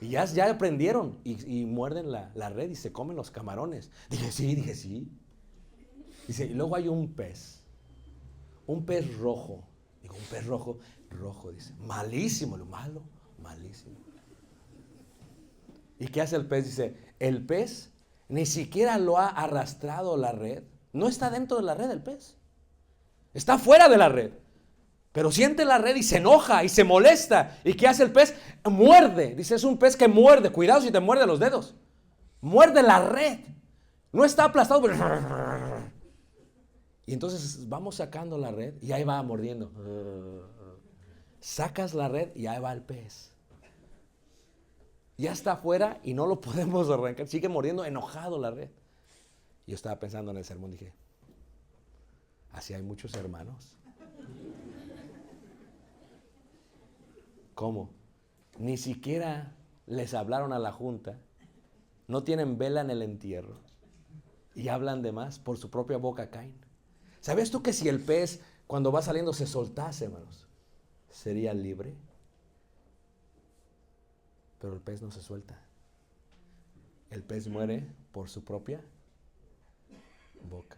y ya aprendieron y muerden la red y se comen los camarones. Dije sí. Dice: y luego hay un pez rojo. Digo: un pez rojo, dice, malísimo, lo malo, malísimo. ¿Y qué hace el pez? Dice: el pez ni siquiera lo ha arrastrado la red. No está dentro de la red el pez. Está fuera de la red. Pero siente la red y se enoja y se molesta. ¿Y qué hace el pez? Muerde. Dice: es un pez que muerde. Cuidado si te muerde los dedos. Muerde la red. No está aplastado, pero... Y entonces vamos sacando la red y ahí va mordiendo. Sacas la red y ahí va el pez. Ya está afuera y no lo podemos arrancar. Sigue mordiendo, enojado la red. Y yo estaba pensando en el sermón, dije: así hay muchos hermanos. ¿Cómo? Ni siquiera les hablaron a la junta. No tienen vela en el entierro. Y hablan de más, por su propia boca caen. ¿Sabes tú que si el pez, cuando va saliendo, se soltase, hermanos, sería libre? Pero el pez no se suelta. El pez muere por su propia boca.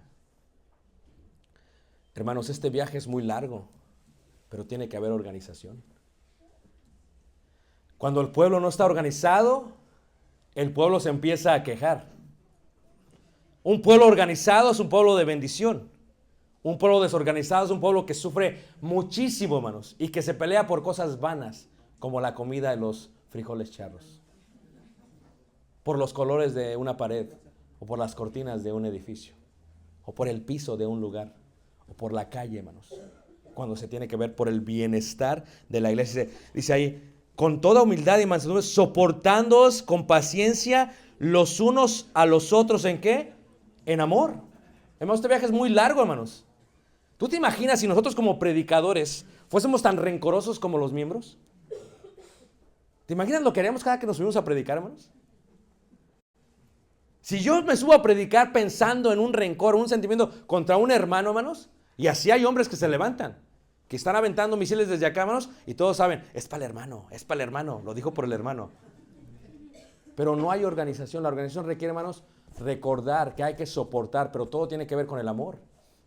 Hermanos, este viaje es muy largo, pero tiene que haber organización. Cuando el pueblo no está organizado, el pueblo se empieza a quejar. Un pueblo organizado es un pueblo de bendición. Un pueblo desorganizado es un pueblo que sufre muchísimo, hermanos, y que se pelea por cosas vanas, como la comida de los frijoles charros, por los colores de una pared, o por las cortinas de un edificio, o por el piso de un lugar, o por la calle, hermanos. Cuando se tiene que ver por el bienestar de la iglesia. Dice ahí: con toda humildad y mansedumbre, soportándoos con paciencia los unos a los otros. ¿En qué? En amor. Hermanos, este viaje es muy largo, hermanos. ¿Tú te imaginas si nosotros como predicadores fuésemos tan rencorosos como los miembros? ¿Te imaginas lo que haríamos cada que nos subimos a predicar, hermanos? Si yo me subo a predicar pensando en un rencor, un sentimiento contra un hermano, hermanos, y así hay hombres que se levantan, que están aventando misiles desde acá, hermanos, y todos saben, es para el hermano, lo dijo por el hermano. Pero no hay organización. La organización requiere, hermanos, recordar que hay que soportar, pero todo tiene que ver con el amor.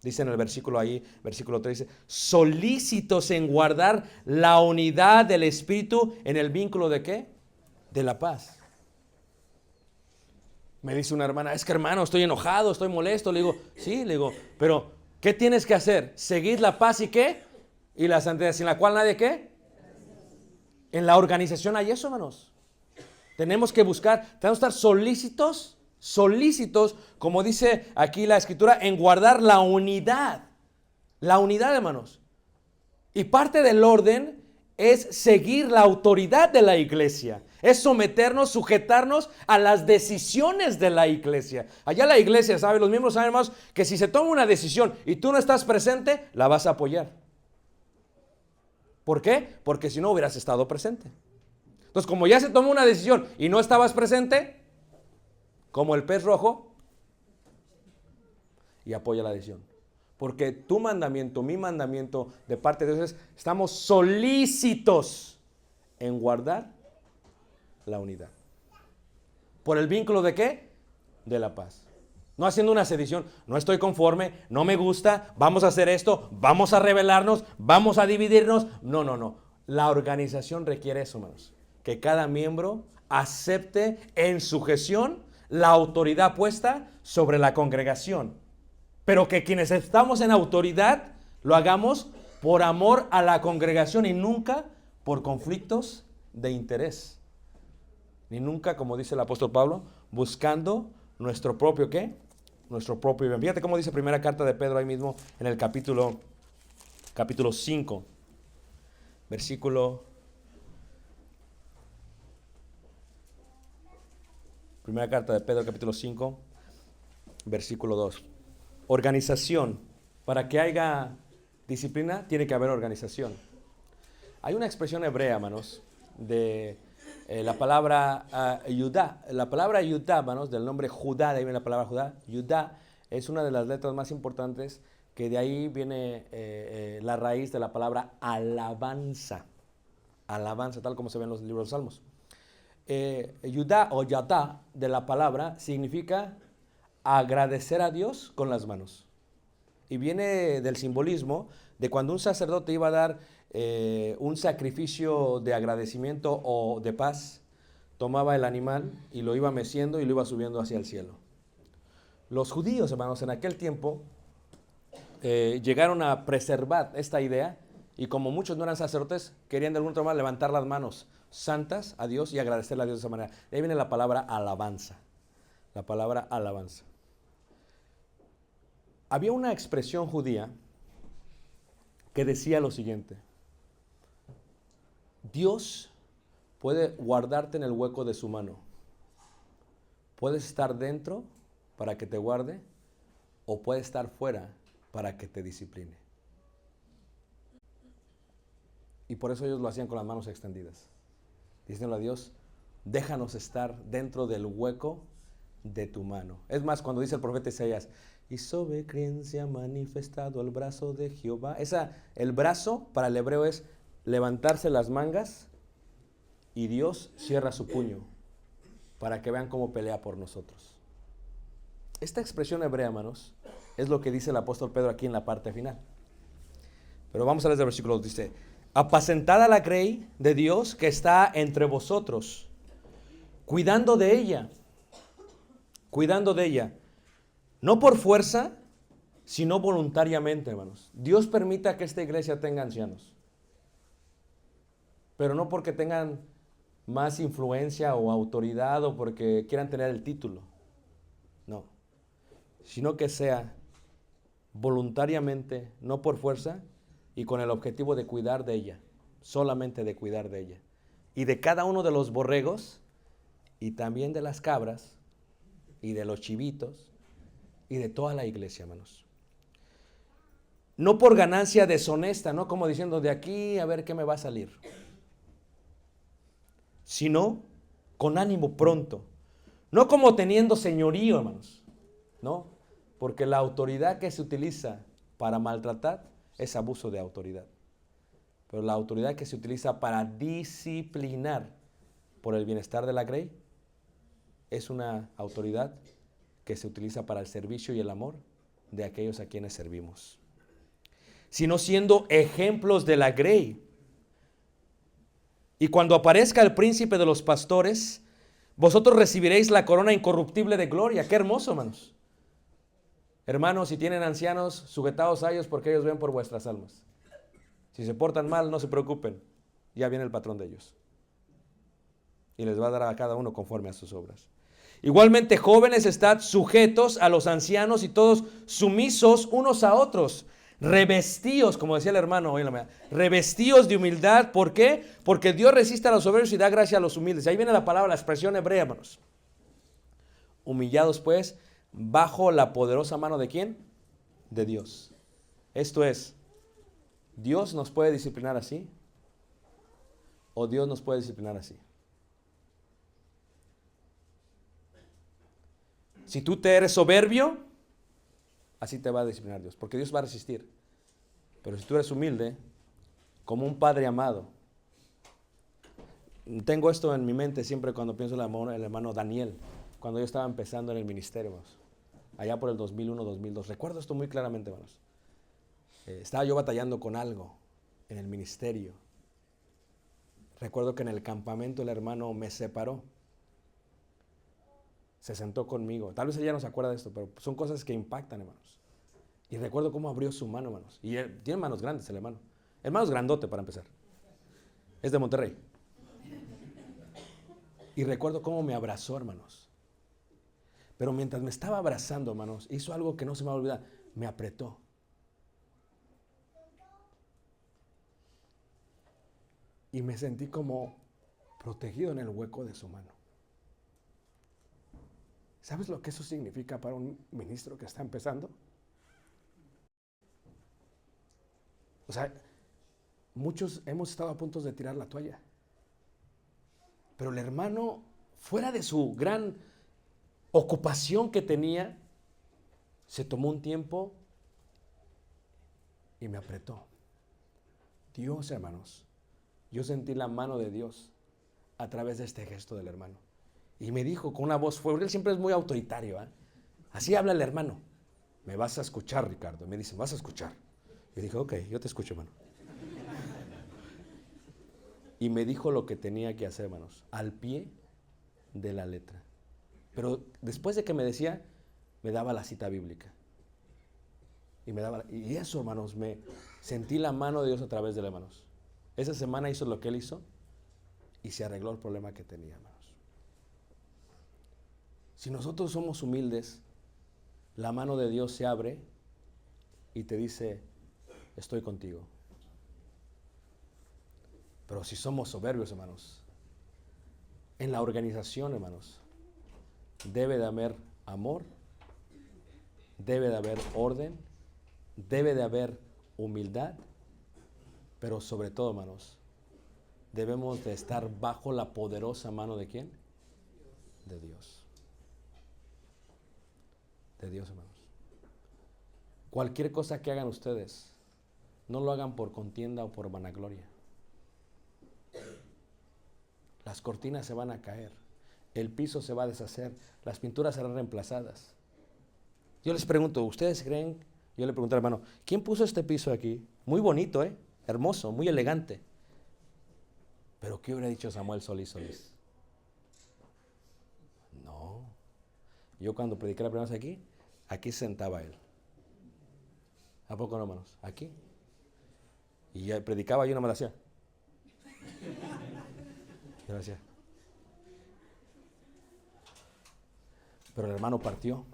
Dice en el versículo ahí, versículo 3, dice, solícitos en guardar la unidad del Espíritu en el vínculo ¿de qué? De la paz. Me dice una hermana, es que hermano, estoy enojado, estoy molesto. Le digo, sí, le digo, pero ¿qué tienes que hacer? Seguir la paz y ¿qué? Y la santidad, sin la cual nadie ¿qué? En la organización hay eso, hermanos. Tenemos que buscar, tenemos que estar solícitos, como dice aquí la Escritura, en guardar la unidad. La unidad, hermanos. Y parte del orden es seguir la autoridad de la iglesia. Es someternos, sujetarnos a las decisiones de la iglesia. Allá la iglesia, ¿sabe? Los miembros saben, hermanos, que si se toma una decisión y tú no estás presente, la vas a apoyar. ¿Por qué? Porque si no hubieras estado presente. Entonces, como ya se tomó una decisión y no estabas presente, como el pez rojo, y apoya la decisión. Porque tu mandamiento, mi mandamiento de parte de Dios es, estamos solícitos en guardar la unidad. ¿Por el vínculo de qué? De la paz. No haciendo una sedición, no estoy conforme, no me gusta, vamos a hacer esto, vamos a rebelarnos, vamos a dividirnos. No. La organización requiere eso, hermanos. Que cada miembro acepte en sujeción la autoridad puesta sobre la congregación. Pero que quienes estamos en autoridad lo hagamos por amor a la congregación y nunca por conflictos de interés. Ni nunca, como dice el apóstol Pablo, buscando nuestro propio ¿qué? Nuestro propio bien. Fíjate cómo dice primera carta de Pedro ahí mismo en el capítulo 5, versículo. Primera carta de Pedro, capítulo 5, versículo 2. Organización. Para que haya disciplina, tiene que haber organización. Hay una expresión hebrea, hermanos, de la palabra Yudá. La palabra Yudá, hermanos, del nombre Judá, de ahí viene la palabra Judá. Yudá es una de las letras más importantes, que de ahí viene la raíz de la palabra alabanza. Alabanza, tal como se ve en los libros de los Salmos. Yudá o Yadá de la palabra significa agradecer a Dios con las manos. Y viene del simbolismo de cuando un sacerdote iba a dar un sacrificio de agradecimiento o de paz, tomaba el animal y lo iba meciendo y lo iba subiendo hacia el cielo. Los judíos, hermanos, en aquel tiempo llegaron a preservar esta idea, y como muchos no eran sacerdotes, querían de alguna forma levantar las manos santas a Dios y agradecerle a Dios de esa manera. De ahí viene la palabra alabanza. La palabra alabanza. Había una expresión judía que decía lo siguiente: Dios puede guardarte en el hueco de su mano. Puedes estar dentro para que te guarde, o puede estar fuera para que te discipline. Y por eso ellos lo hacían con las manos extendidas, diciéndole a Dios, déjanos estar dentro del hueco de tu mano. Es más, cuando dice el profeta Isaías, y sobre quien se ha manifestado el brazo de Jehová. El brazo para el hebreo es levantarse las mangas y Dios cierra su puño para que vean cómo pelea por nosotros. Esta expresión hebrea, hermanos, es lo que dice el apóstol Pedro aquí en la parte final. Pero vamos a leer el versículo 2, dice, apacentada la grey de Dios que está entre vosotros, cuidando de ella, no por fuerza, sino voluntariamente, hermanos. Dios permita que esta iglesia tenga ancianos, pero no porque tengan más influencia o autoridad o porque quieran tener el título, no, sino que sea voluntariamente, no por fuerza, y con el objetivo de cuidar de ella, solamente de cuidar de ella, y de cada uno de los borregos, y también de las cabras, y de los chivitos, y de toda la iglesia, hermanos. No por ganancia deshonesta, no como diciendo de aquí a ver qué me va a salir, sino con ánimo pronto. No como teniendo señorío, hermanos, no, porque la autoridad que se utiliza para maltratar es abuso de autoridad. Pero la autoridad que se utiliza para disciplinar por el bienestar de la grey es una autoridad que se utiliza para el servicio y el amor de aquellos a quienes servimos. Sino siendo ejemplos de la grey. Y cuando aparezca el príncipe de los pastores, vosotros recibiréis la corona incorruptible de gloria. Qué hermoso, hermanos. Hermanos, si tienen ancianos, sujetaos a ellos porque ellos ven por vuestras almas. Si se portan mal, no se preocupen. Ya viene el patrón de ellos. Y les va a dar a cada uno conforme a sus obras. Igualmente, jóvenes, estad sujetos a los ancianos y todos sumisos unos a otros. Revestíos, como decía el hermano hoy en la mañana, revestíos de humildad. ¿Por qué? Porque Dios resiste a los soberbios y da gracia a los humildes. Ahí viene la palabra, la expresión hebrea, hermanos. Humillados, pues, bajo la poderosa mano ¿de quién? De Dios. Esto es, ¿Dios nos puede disciplinar así? ¿O Dios nos puede disciplinar así? Si tú te eres soberbio, así te va a disciplinar Dios, porque Dios va a resistir. Pero si tú eres humilde, como un padre amado. Tengo esto en mi mente siempre cuando pienso en el hermano Daniel, cuando yo estaba empezando en el ministerio, hermanos, allá por el 2001, 2002. Recuerdo esto muy claramente, hermanos. Estaba yo batallando con algo en el ministerio. Recuerdo que en el campamento el hermano me separó. Se sentó conmigo. Tal vez ella no se acuerda de esto, pero son cosas que impactan, hermanos. Y recuerdo cómo abrió su mano, hermanos. Y él, tiene manos grandes el hermano. El hermano es grandote para empezar. Es de Monterrey. Y recuerdo cómo me abrazó, hermanos. Pero mientras me estaba abrazando, hermanos, hizo algo que no se me va a olvidar. Me apretó. Y me sentí como protegido en el hueco de su mano. ¿Sabes lo que eso significa para un ministro que está empezando? O sea, muchos hemos estado a punto de tirar la toalla. Pero el hermano, fuera de su gran ocupación que tenía, se tomó un tiempo y me apretó. Dios, hermanos, yo sentí la mano de Dios a través de este gesto del hermano. Y me dijo con una voz fuerte, él siempre es muy autoritario, ¿eh? Así habla el hermano. Me vas a escuchar, Ricardo. Me dice, vas a escuchar. Yo dije, ok, yo te escucho, hermano. Y me dijo lo que tenía que hacer, hermanos, al pie de la letra. Pero después de que me decía, me daba la cita bíblica. Y eso, hermanos, me sentí la mano de Dios a través de las manos. Esa semana hizo lo que él hizo y se arregló el problema que tenía, hermanos. Si nosotros somos humildes, la mano de Dios se abre y te dice, estoy contigo. Pero si somos soberbios, hermanos, en la organización, hermanos, debe de haber amor, debe de haber orden, debe de haber humildad, pero sobre todo, hermanos, debemos de estar bajo la poderosa mano ¿de quién? De Dios. De Dios, hermanos. Cualquier cosa que hagan ustedes, no lo hagan por contienda o por vanagloria. Las cortinas se van a caer, el piso se va a deshacer, las pinturas serán reemplazadas. Yo les pregunto, ¿ustedes creen? Yo le pregunté al hermano, ¿quién puso este piso aquí? Muy bonito, hermoso, muy elegante. Pero ¿qué hubiera dicho Samuel Solís Solís? No. Yo cuando prediqué la primera vez aquí se sentaba él. ¿A poco no, hermanos? Aquí. Y ya predicaba yo no me lo hacía. Yo lo hacía. Pero el hermano partió.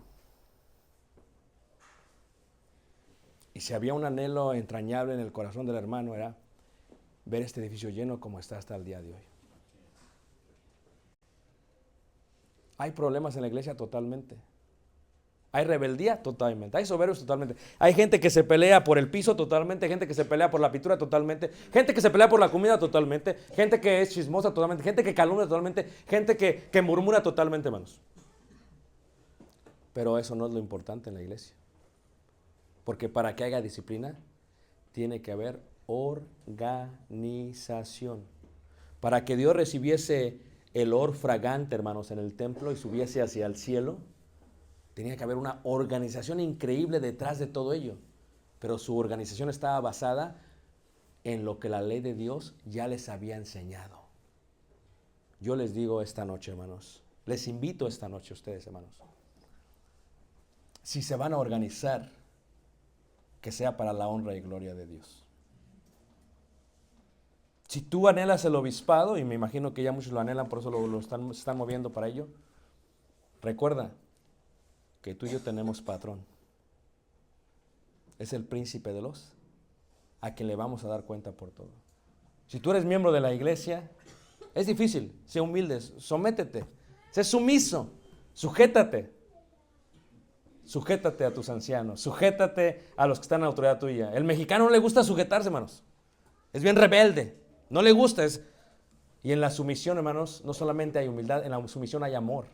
Y si había un anhelo entrañable en el corazón del hermano era ver este edificio lleno como está hasta el día de hoy. Hay problemas en la iglesia totalmente. Hay rebeldía totalmente, hay soberbios totalmente. Hay gente que se pelea por el piso totalmente, gente que se pelea por la pintura totalmente, gente que se pelea por la comida totalmente, gente que es chismosa totalmente, gente que calumnia totalmente, gente que murmura totalmente, hermanos. Pero eso no es lo importante en la iglesia. Porque para que haya disciplina, tiene que haber organización. Para que Dios recibiese el olor fragante, hermanos, en el templo y subiese hacia el cielo, tenía que haber una organización increíble detrás de todo ello. Pero su organización estaba basada en lo que la ley de Dios ya les había enseñado. Yo les digo esta noche, hermanos, les invito esta noche a ustedes, hermanos, si se van a organizar, que sea para la honra y gloria de Dios. Si tú anhelas el obispado, y me imagino que ya muchos lo anhelan, por eso se están moviendo para ello, recuerda que tú y yo tenemos patrón. Es el príncipe de los, a quien le vamos a dar cuenta por todo. Si tú eres miembro de la iglesia, es difícil, sé humilde, sométete, sé sumiso, sujétate. Sujétate a tus ancianos, sujétate a los que están en autoridad tuya. El mexicano no le gusta sujetarse, hermanos. Es bien rebelde, no le gusta. Y en la sumisión, hermanos, no solamente hay humildad, en la sumisión hay amor.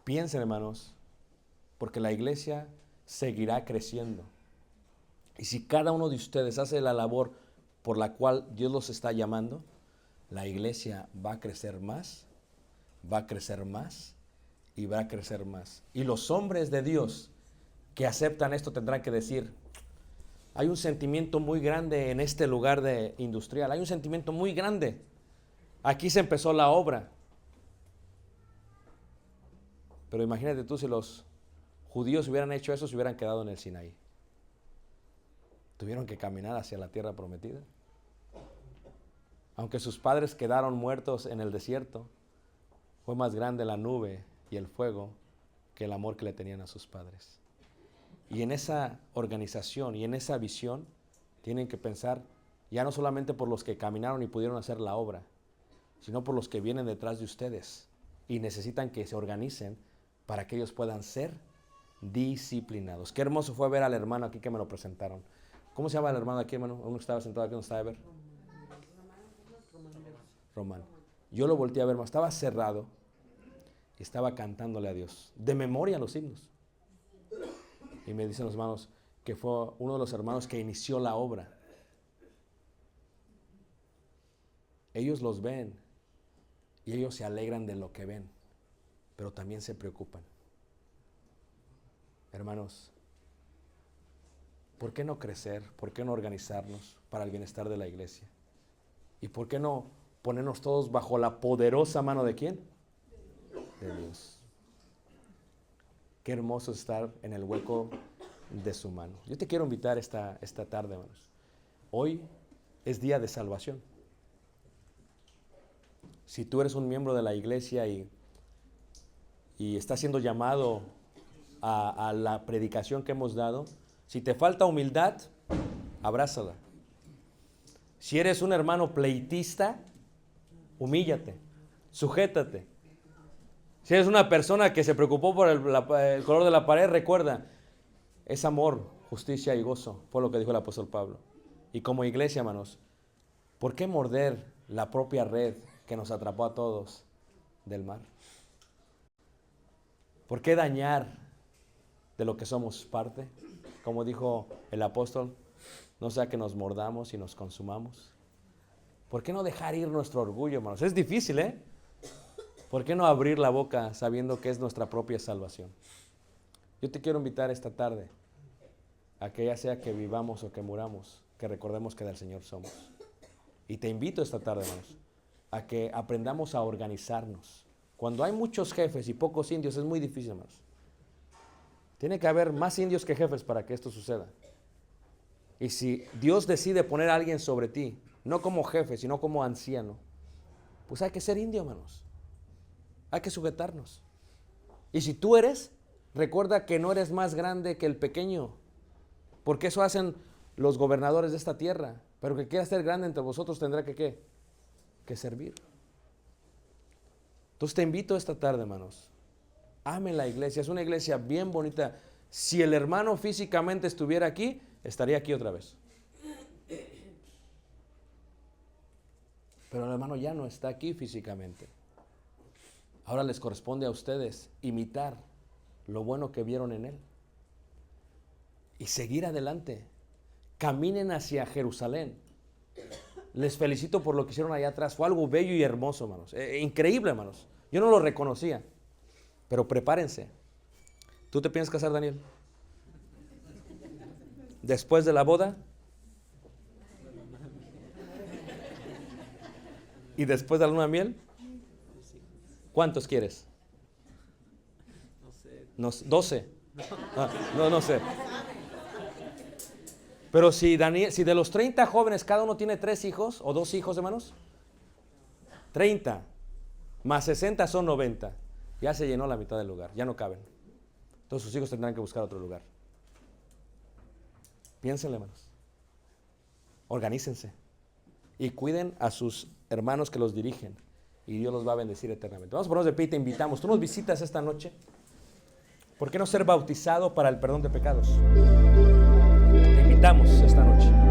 Piensen, hermanos, porque la iglesia seguirá creciendo. Y si cada uno de ustedes hace la labor por la cual Dios los está llamando, la iglesia va a crecer más, va a crecer más y va a crecer más. Y los hombres de Dios que aceptan esto tendrán que decir, hay un sentimiento muy grande en este lugar industrial, hay un sentimiento muy grande. Aquí se empezó la obra. Pero imagínate tú si los judíos hubieran hecho eso, se hubieran quedado en el Sinaí. Tuvieron que caminar hacia la tierra prometida. Aunque sus padres quedaron muertos en el desierto, fue más grande la nube y el fuego que el amor que le tenían a sus padres. Y en esa organización y en esa visión tienen que pensar ya no solamente por los que caminaron y pudieron hacer la obra, sino por los que vienen detrás de ustedes y necesitan que se organicen para que ellos puedan ser disciplinados. Qué hermoso fue ver al hermano aquí que me lo presentaron. ¿Cómo se llama el hermano aquí, hermano? Uno que estaba sentado aquí, ¿no estaba a ver? Román. Yo lo volteé a ver, estaba cerrado y estaba cantándole a Dios, de memoria los himnos. Y me dicen los hermanos que fue uno de los hermanos que inició la obra. Ellos los ven y ellos se alegran de lo que ven, pero también se preocupan. Hermanos, ¿por qué no crecer? ¿Por qué no organizarnos para el bienestar de la iglesia? ¿Y por qué no ponernos todos bajo la poderosa mano de quién? De Dios. Qué hermoso estar en el hueco de su mano. Yo te quiero invitar esta tarde, hermanos. Hoy es día de salvación. Si tú eres un miembro de la iglesia y estás siendo llamado a la predicación que hemos dado, si te falta humildad, abrázala. Si eres un hermano pleitista, humíllate, sujétate. Si eres una persona que se preocupó por el color de la pared, recuerda, es amor, justicia y gozo, fue lo que dijo el apóstol Pablo. Y como iglesia, hermanos, ¿por qué morder la propia red que nos atrapó a todos del mar? ¿Por qué dañar de lo que somos parte? Como dijo el apóstol, no sea que nos mordamos y nos consumamos. ¿Por qué no dejar ir nuestro orgullo, hermanos? Es difícil, ¿eh? ¿Por qué no abrir la boca sabiendo que es nuestra propia salvación? Yo te quiero invitar esta tarde a que ya sea que vivamos o que muramos, que recordemos que del Señor somos. Y te invito esta tarde, hermanos, a que aprendamos a organizarnos. Cuando hay muchos jefes y pocos indios es muy difícil, hermanos. Tiene que haber más indios que jefes para que esto suceda. Y si Dios decide poner a alguien sobre ti, no como jefe, sino como anciano, pues hay que ser indio, hermanos. Hay que sujetarnos. Y si tú eres, recuerda que no eres más grande que el pequeño, porque eso hacen los gobernadores de esta tierra. Pero que quiera ser grande entre vosotros tendrá que ¿qué? Que servir. Entonces te invito esta tarde, hermanos, Amen la iglesia, es una iglesia bien bonita. Si el hermano físicamente estuviera aquí, estaría aquí otra vez. Pero el hermano ya no está aquí físicamente. Ahora les corresponde a ustedes imitar lo bueno que vieron en él y seguir adelante. Caminen hacia Jerusalén. Les felicito por lo que hicieron allá atrás. Fue algo bello y hermoso, hermanos. Increíble, hermanos. Yo no lo reconocía. Pero prepárense. ¿Tú te piensas casar, Daniel? Después de la boda. ¿Y después de la luna de miel? ¿Cuántos quieres? No sé. 12. No sé. Pero si de los 30 jóvenes cada uno tiene 3 hijos o 2 hijos, hermanos, 30 más 60 son 90. Ya se llenó la mitad del lugar, ya no caben. Entonces sus hijos tendrán que buscar otro lugar. Piénsenle, hermanos. Organícense y cuiden a sus hermanos que los dirigen y Dios los va a bendecir eternamente. Vamos a ponernos de pie y te invitamos. Tú nos visitas esta noche. ¿Por qué no ser bautizado para el perdón de pecados? Te invitamos esta noche.